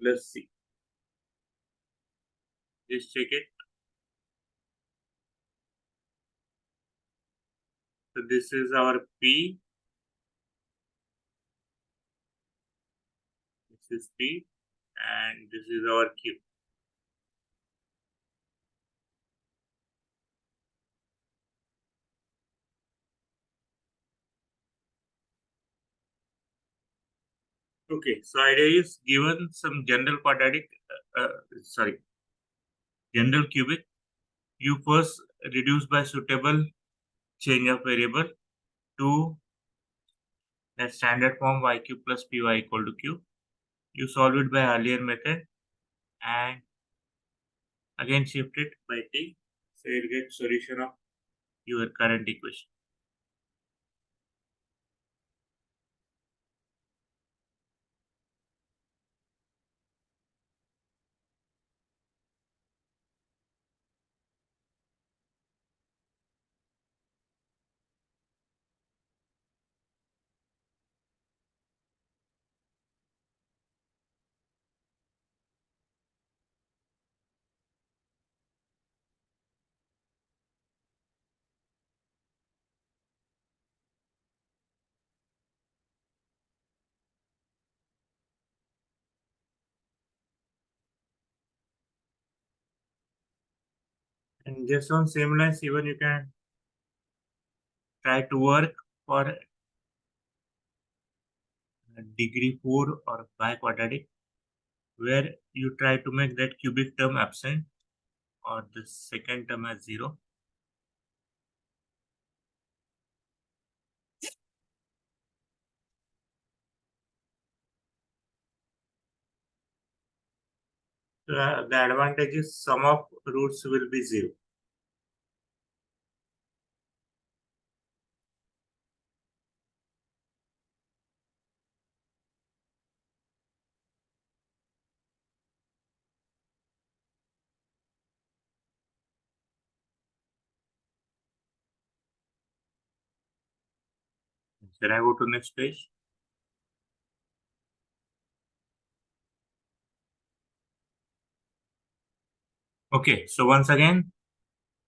plus c. Just check it. So this is our p, this is p, and this is our q. Okay, so idea is given some general quadratic, general cubic. You first reduce by suitable change of variable to that standard form y cube plus py equal to q. You solve it by earlier method and again shift it by t. So you'll get solution of your current equation. And just on same lines, even you can try to work for degree 4 or biquadratic, where you try to make that cubic term absent or the second term as 0. So the advantage is sum of roots will be 0. Shall I go to next page? Okay, so once again,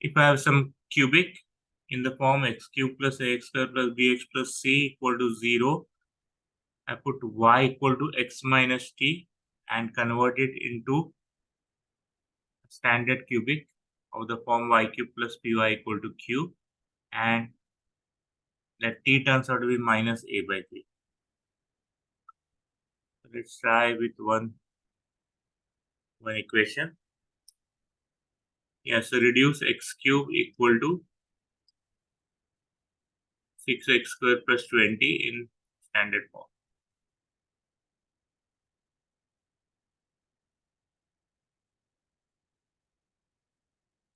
if I have some cubic in the form x cube plus ax square plus bx plus c equal to 0, I put y equal to x minus t and convert it into standard cubic of the form y cube plus py equal to q, and that t turns out to be minus a by 3. So let's try with one equation. Yeah, so reduce x cube equal to 6x square plus 20 in standard form.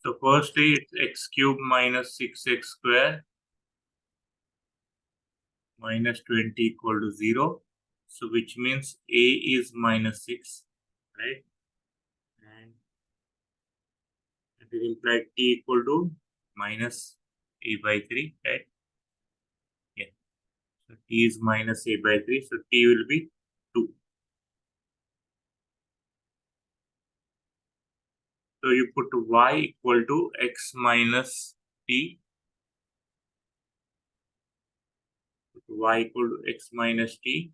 So firstly, it's x cube minus 6x square minus 20 equal to 0. So which means a is minus 6, right? And it is implied t equal to minus a by 3, right? Yeah. So t is minus a by 3. So t will be 2. So you put y equal to x minus t. Put y equal to x minus t.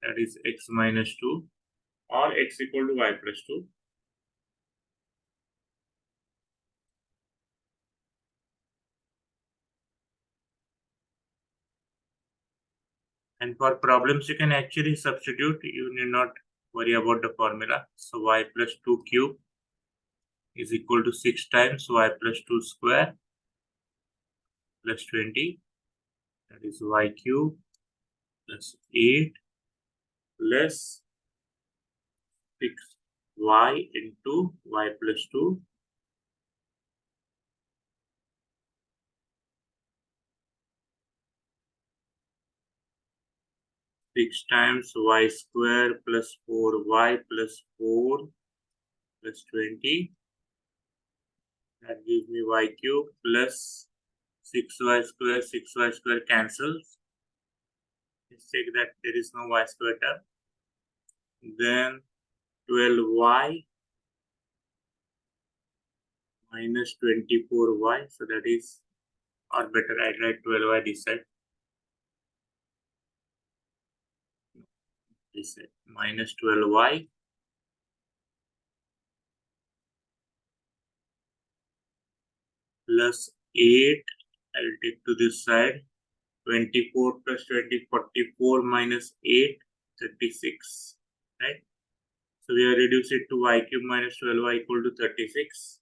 That is x minus 2. Or x equal to y plus 2. And for problems, you can actually substitute. You need not worry about the formula. So y plus 2 cube is equal to 6 times y plus 2 square plus 20. That is y cube plus 8 plus 6y into y plus 2 6 times y square plus 4y plus 4 plus 20. That gives me y cube plus 6y square. 6y square cancels. Let's check that there is no y square term. Then 12y minus 24y. So that is, or better, I write 12y this side. This side minus 12y plus 8. I'll take to this side. 24 plus 20, 44 minus 8, 36. Right? So we have reduced it to y cube minus 12y equal to 36.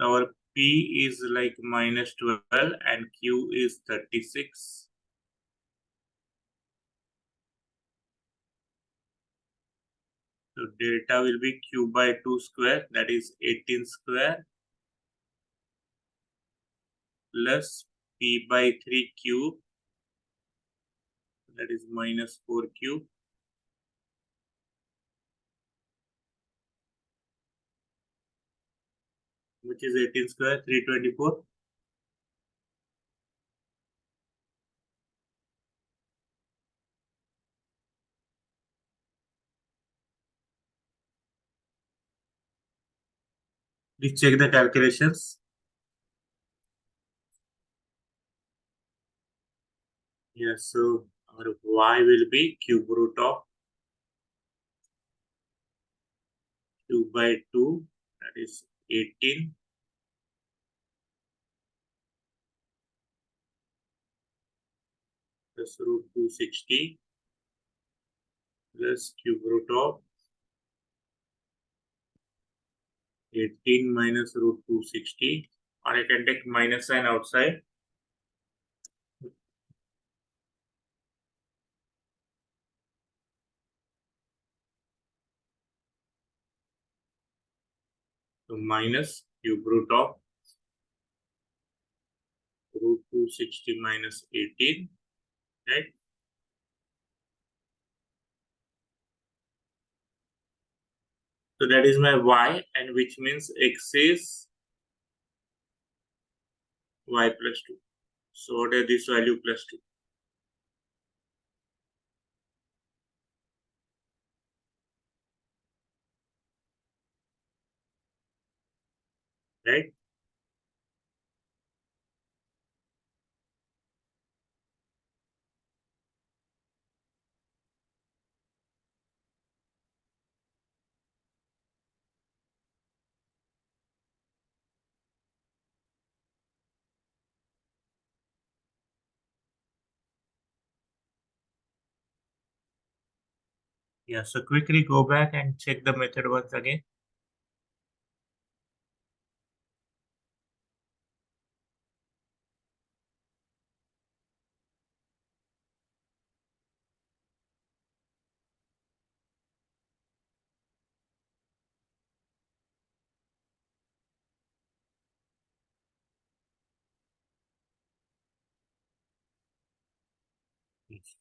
Our p is like minus 12 and q is 36. So delta will be q by 2 square, that is 18 square, plus p by 3 cube, that is minus 4 cube, which is 18 square, 324. Please check the calculations. Yes, so our y will be cube root of 2 by 2, that is 18 plus root 260 plus cube root of 18 minus root 260, or I can take minus sign outside. So minus cube root of root 260 minus 18, right? So that is my y, and which means x is y plus 2. So what is this value plus 2? Right? Yeah, so quickly go back and check the method once again.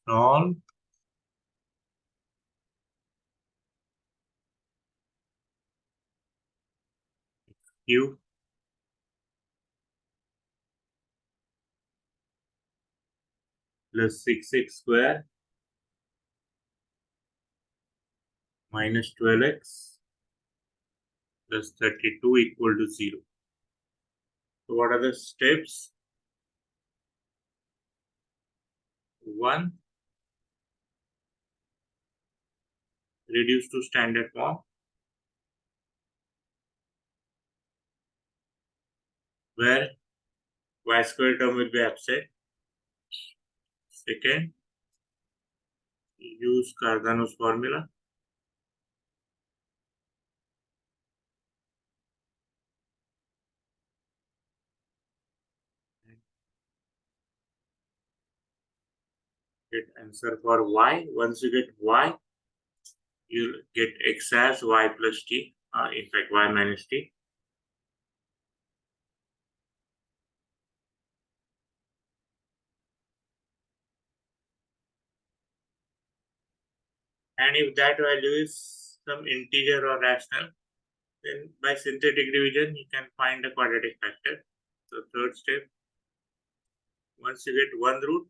Solve. Q plus 6x square minus 12x plus 32 equal to 0. So what are the steps? 1. Reduce to standard form, where y square term will be absent. Second, use Cardano's formula. Get answer for y. Once you get y, you'll get x as y plus t, in fact y minus t. And if that value is some integer or rational, then by synthetic division you can find the quadratic factor. So third step, once you get one root,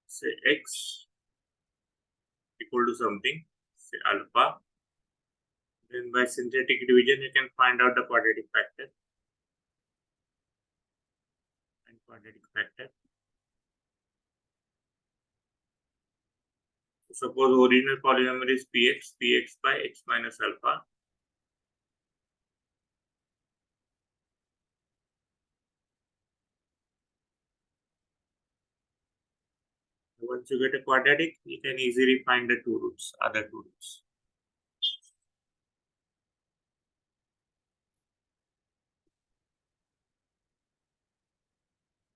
say x equal to something, say alpha, then by synthetic division you can find out the quadratic factor. And quadratic factor. So suppose original polynomial is px by x minus alpha. Once you get a quadratic, you can easily find the two roots, other two roots.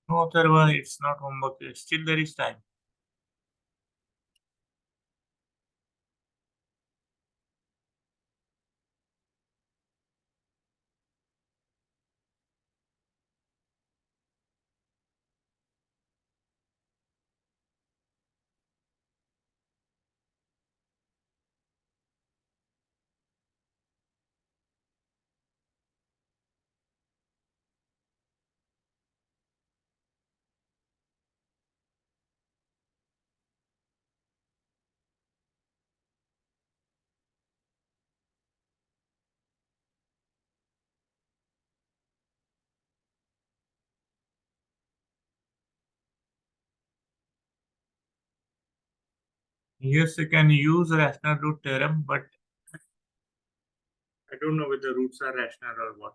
No, Tharva, it's not homework. Still there is time. Yes, you can use rational root theorem, but I don't know whether roots are rational or what.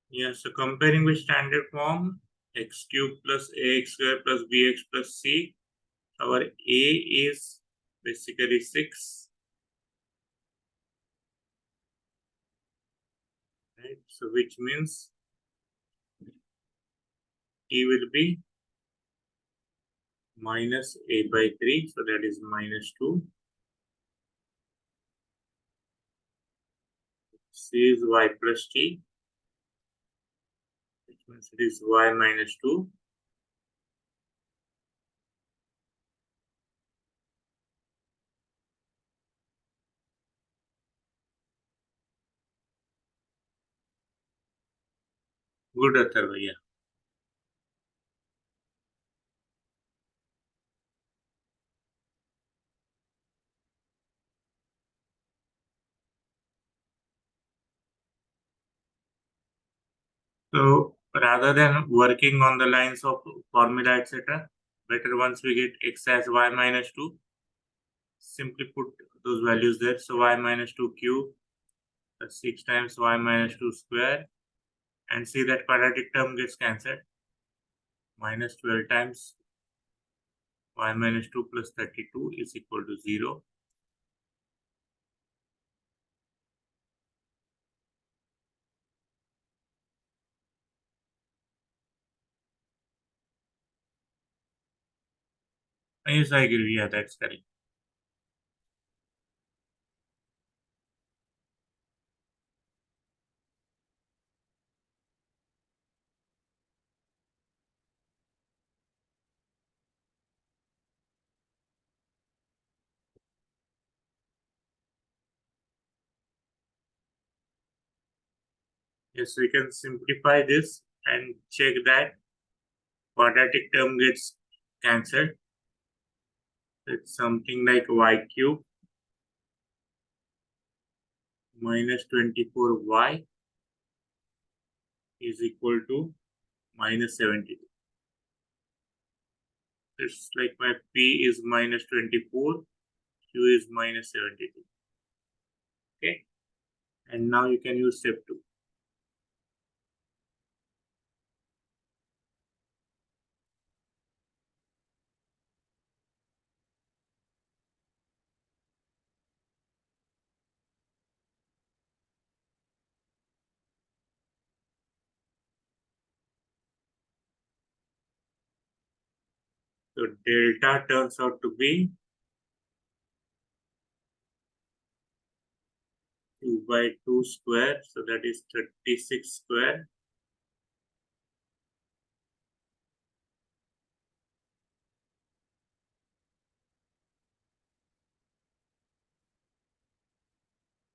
Yeah, so comparing with standard form, x cube plus ax square plus bx plus c, our a is basically 6, right? So which means t will be minus a by 3, so that is minus 2. C is y plus t, which means it is y minus 2. Good, Atharva, yeah. So rather than working on the lines of formula, etc., better once we get x as y minus 2, simply put those values there. So y minus 2 cube, that's 6 times y minus 2 square, and see that quadratic term gets cancelled. Minus 12 times y minus 2 plus 32 is equal to 0. Yes, I agree. Yeah, that's correct. Yes, we can simplify this and check that quadratic term gets cancelled. It's something like y cube minus 24y is equal to minus 72. It's like my p is minus 24, q is minus 72. Okay, and now you can use step 2. So delta turns out to be 2 by 2 square, so that is 36 square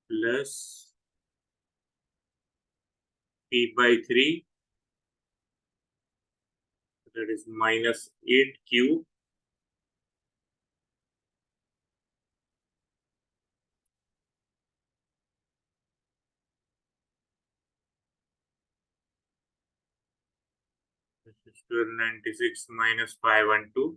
plus p by 3, that is minus 8 cube this is 1296 minus 512,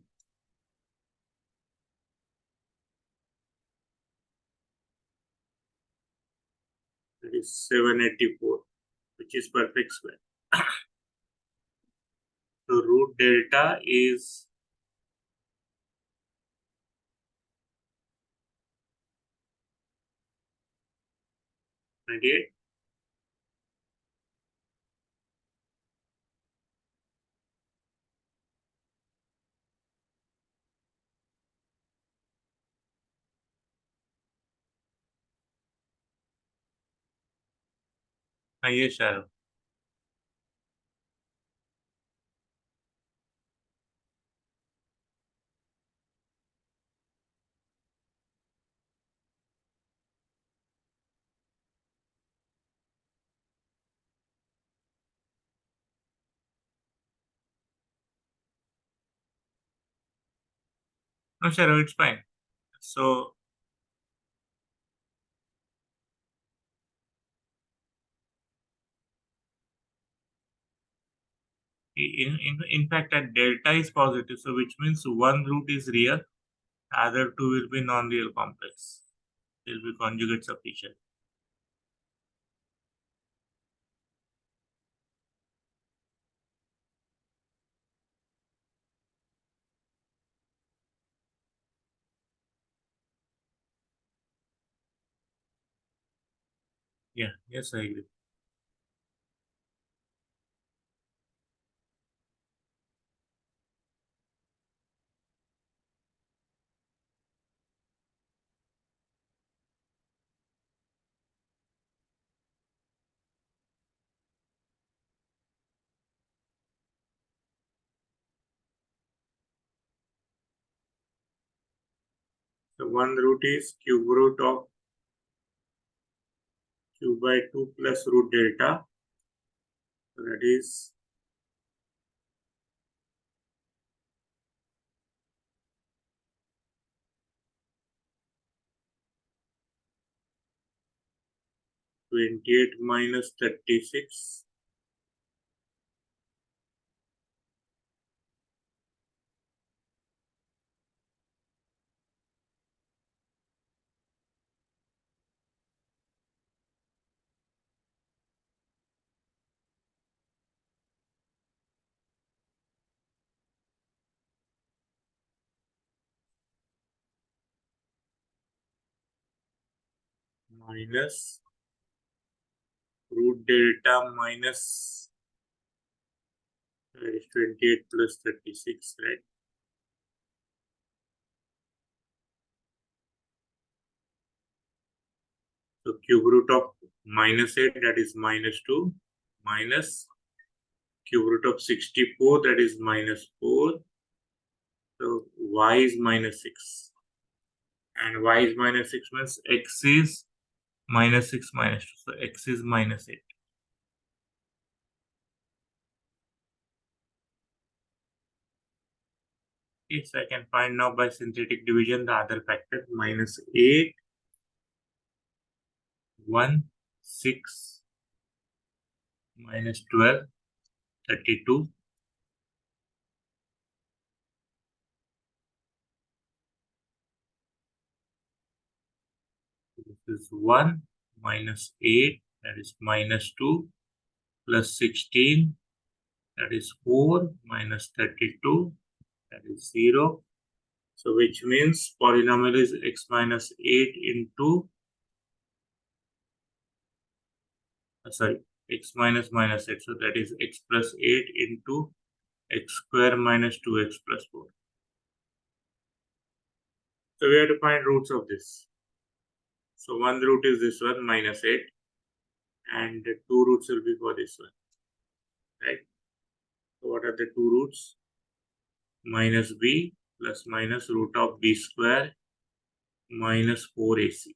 that is 784, which is perfect square. So root delta is 28. Yes, Sharon. No, Sharon, it's fine. So in fact, that delta is positive, so which means one root is real, other two will be non-real complex. They'll be conjugate sufficient. Yeah, yes, I agree. So one root is cube root of q by 2 plus root delta. So that is 28 minus 36. Minus root delta minus that is 28 plus 36, right? So cube root of minus 8, that is minus 2, minus cube root of 64, that is minus 4. So y is minus 6. And y is minus 6 means x is minus 6 minus 2. So x is minus 8. Yes, I can find now by synthetic division the other factor. Minus 8, 1, 6, minus 12, 32. This is 1 minus 8, that is minus 2, plus 16, that is 4, minus 32, that is 0. So which means polynomial is x minus 8 into, sorry, x minus minus 8. So that is x plus 8 into x square minus 2x plus 4. So we have to find roots of this. So one root is this one, minus 8. And the two roots will be for this one, right? So what are the two roots? Minus b plus minus root of b square minus 4ac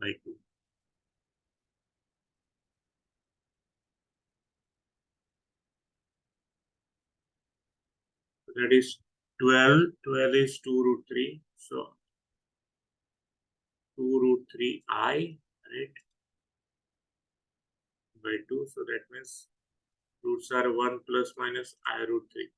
by 2. So that is 12. 12 is 2 root 3. So 2 root 3i, right, by 2. So that means roots are 1 plus minus I root 3.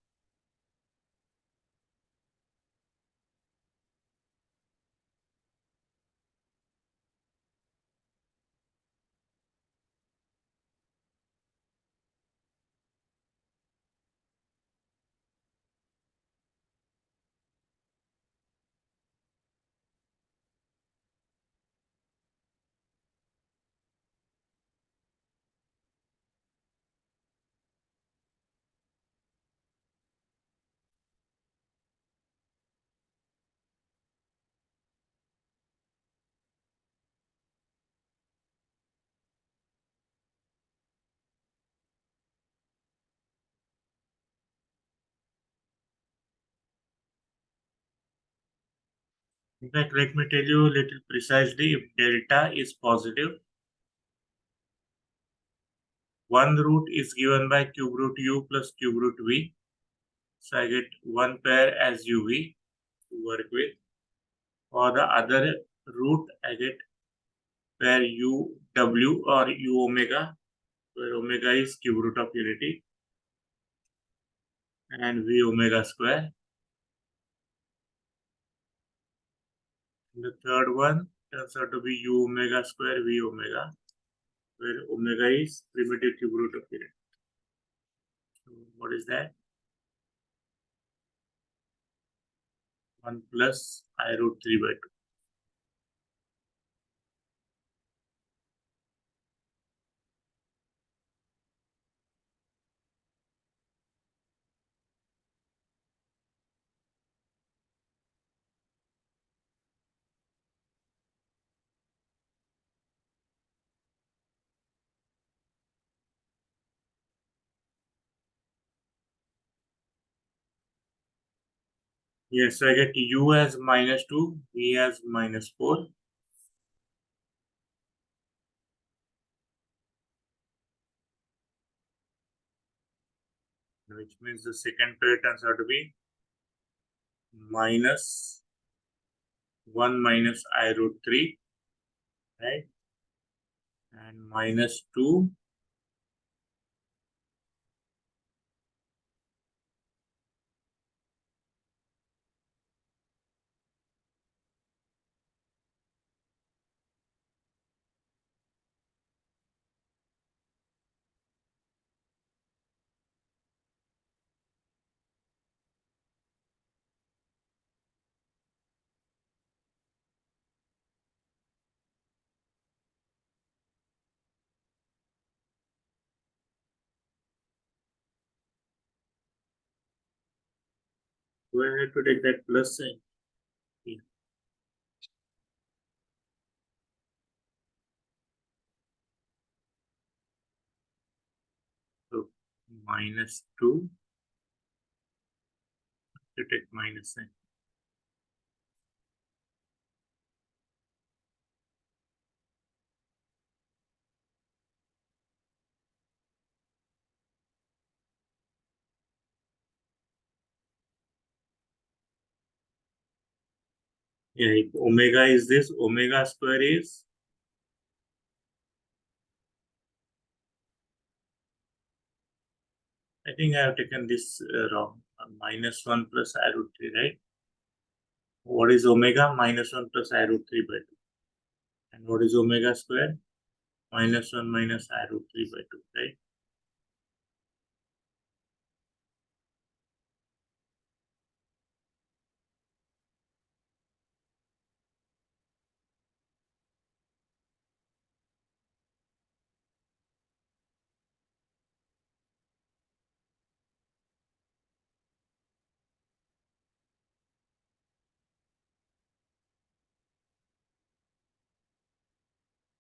In fact, let me tell you a little precisely. If delta is positive, one root is given by cube root u plus cube root v. So I get one pair as uv to work with. For the other root, I get pair uw or u omega, where omega is cube root of unity, and v omega square. And the third one turns out to be u omega square v omega, where omega is primitive cube root of unity. So what is that? 1 plus I root 3 by 2. Yes, so I get u as minus 2, v as minus 4. Which means the second pair turns out to be minus 1 minus I root 3, right? And minus 2 do I have to take that plus sign? Yeah. So minus 2 to take minus sign. Yeah, if omega is this, omega square is I think I have taken this wrong. Minus 1 plus I root 3, right? What is omega? Minus 1 plus I root 3 by 2. And what is omega square? Minus 1 minus I root 3 by 2, right?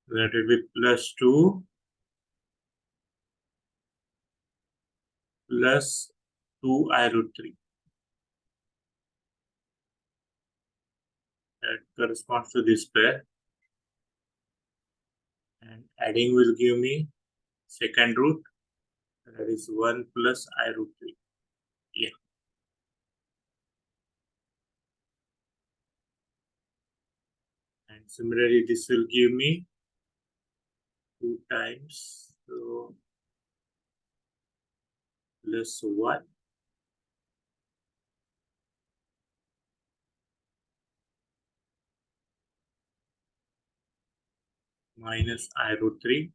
That will be plus 2 plus 2 I root 3. That corresponds to this pair. And adding will give me second root. That is 1 plus I root 3. Yeah. And similarly, this will give me 2 times. So plus 1 minus I root 3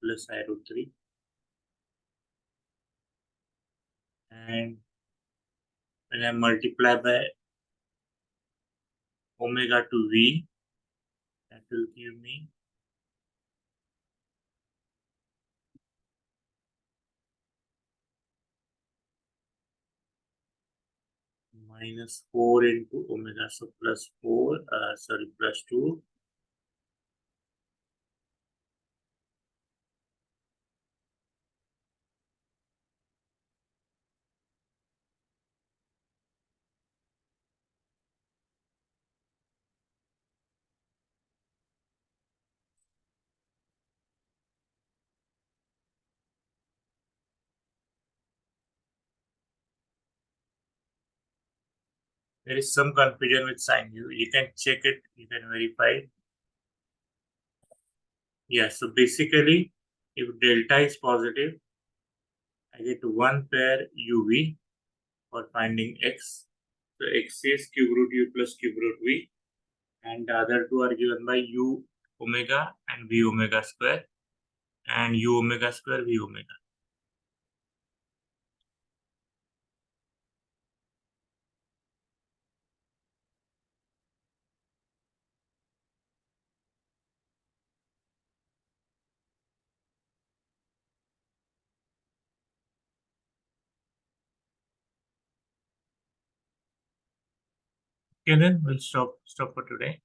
plus I root 3. And when I multiply by omega to v, that will give me minus 4 into omega. So plus 4, plus 2. there is some confusion with sign. You can check it, you can verify it. Yeah, so basically, if delta is positive, I get one pair UV for finding x. So x is cube root u plus cube root v, and the other two are given by u omega and v omega square, and u omega square v omega. Okay, then we'll stop for today.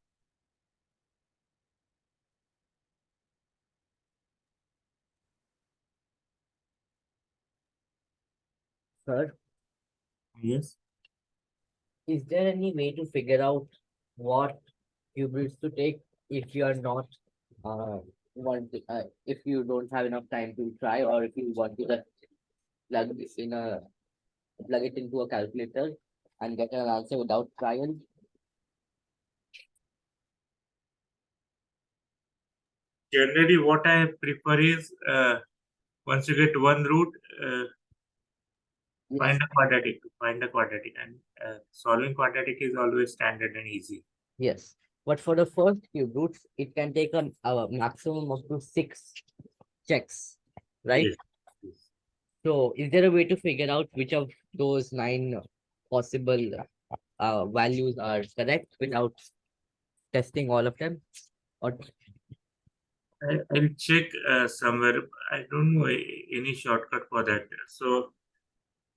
Sir, Yes. is there any way to figure out what qubits to take if you are not if you don't have enough time to try, or if you want to just plug this in a plug it into a calculator and get an answer without trial? Generally, what I prefer is once you get one root, Yes. find a quadratic, and solving quadratic is always standard and easy. Yes. But for the first cube roots, it can take a maximum of to 6 checks, right? Yes. Yes. So is there a way to figure out which of those 9 possible values are correct without testing all of them? Or I'll check somewhere. I don't know any shortcut for that. So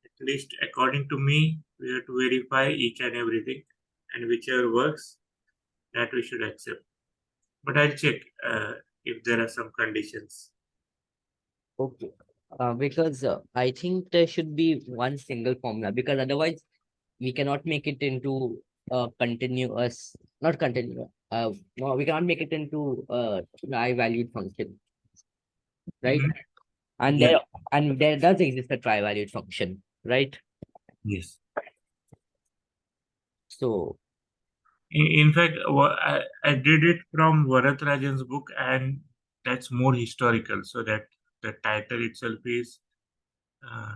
at least according to me, we have to verify each and everything, and whichever works, that we should accept. But I'll check if there are some conditions. okay. Because I think there should be one single formula, because otherwise we cannot make it into a continuous, not continuous. No, we cannot make it into a tri-valued function, right? Mhm. And Yeah. there does exist a tri-valued function, right? Yes. So In fact, I did it from Varat Rajan's book, and that's more historical. So that the title itself is uh,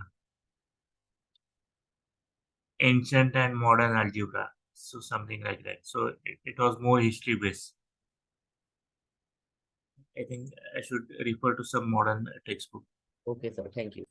Ancient and Modern Algebra. So something like that. So it was more history based. I think I should refer to some modern textbook. okay, sir, thank you.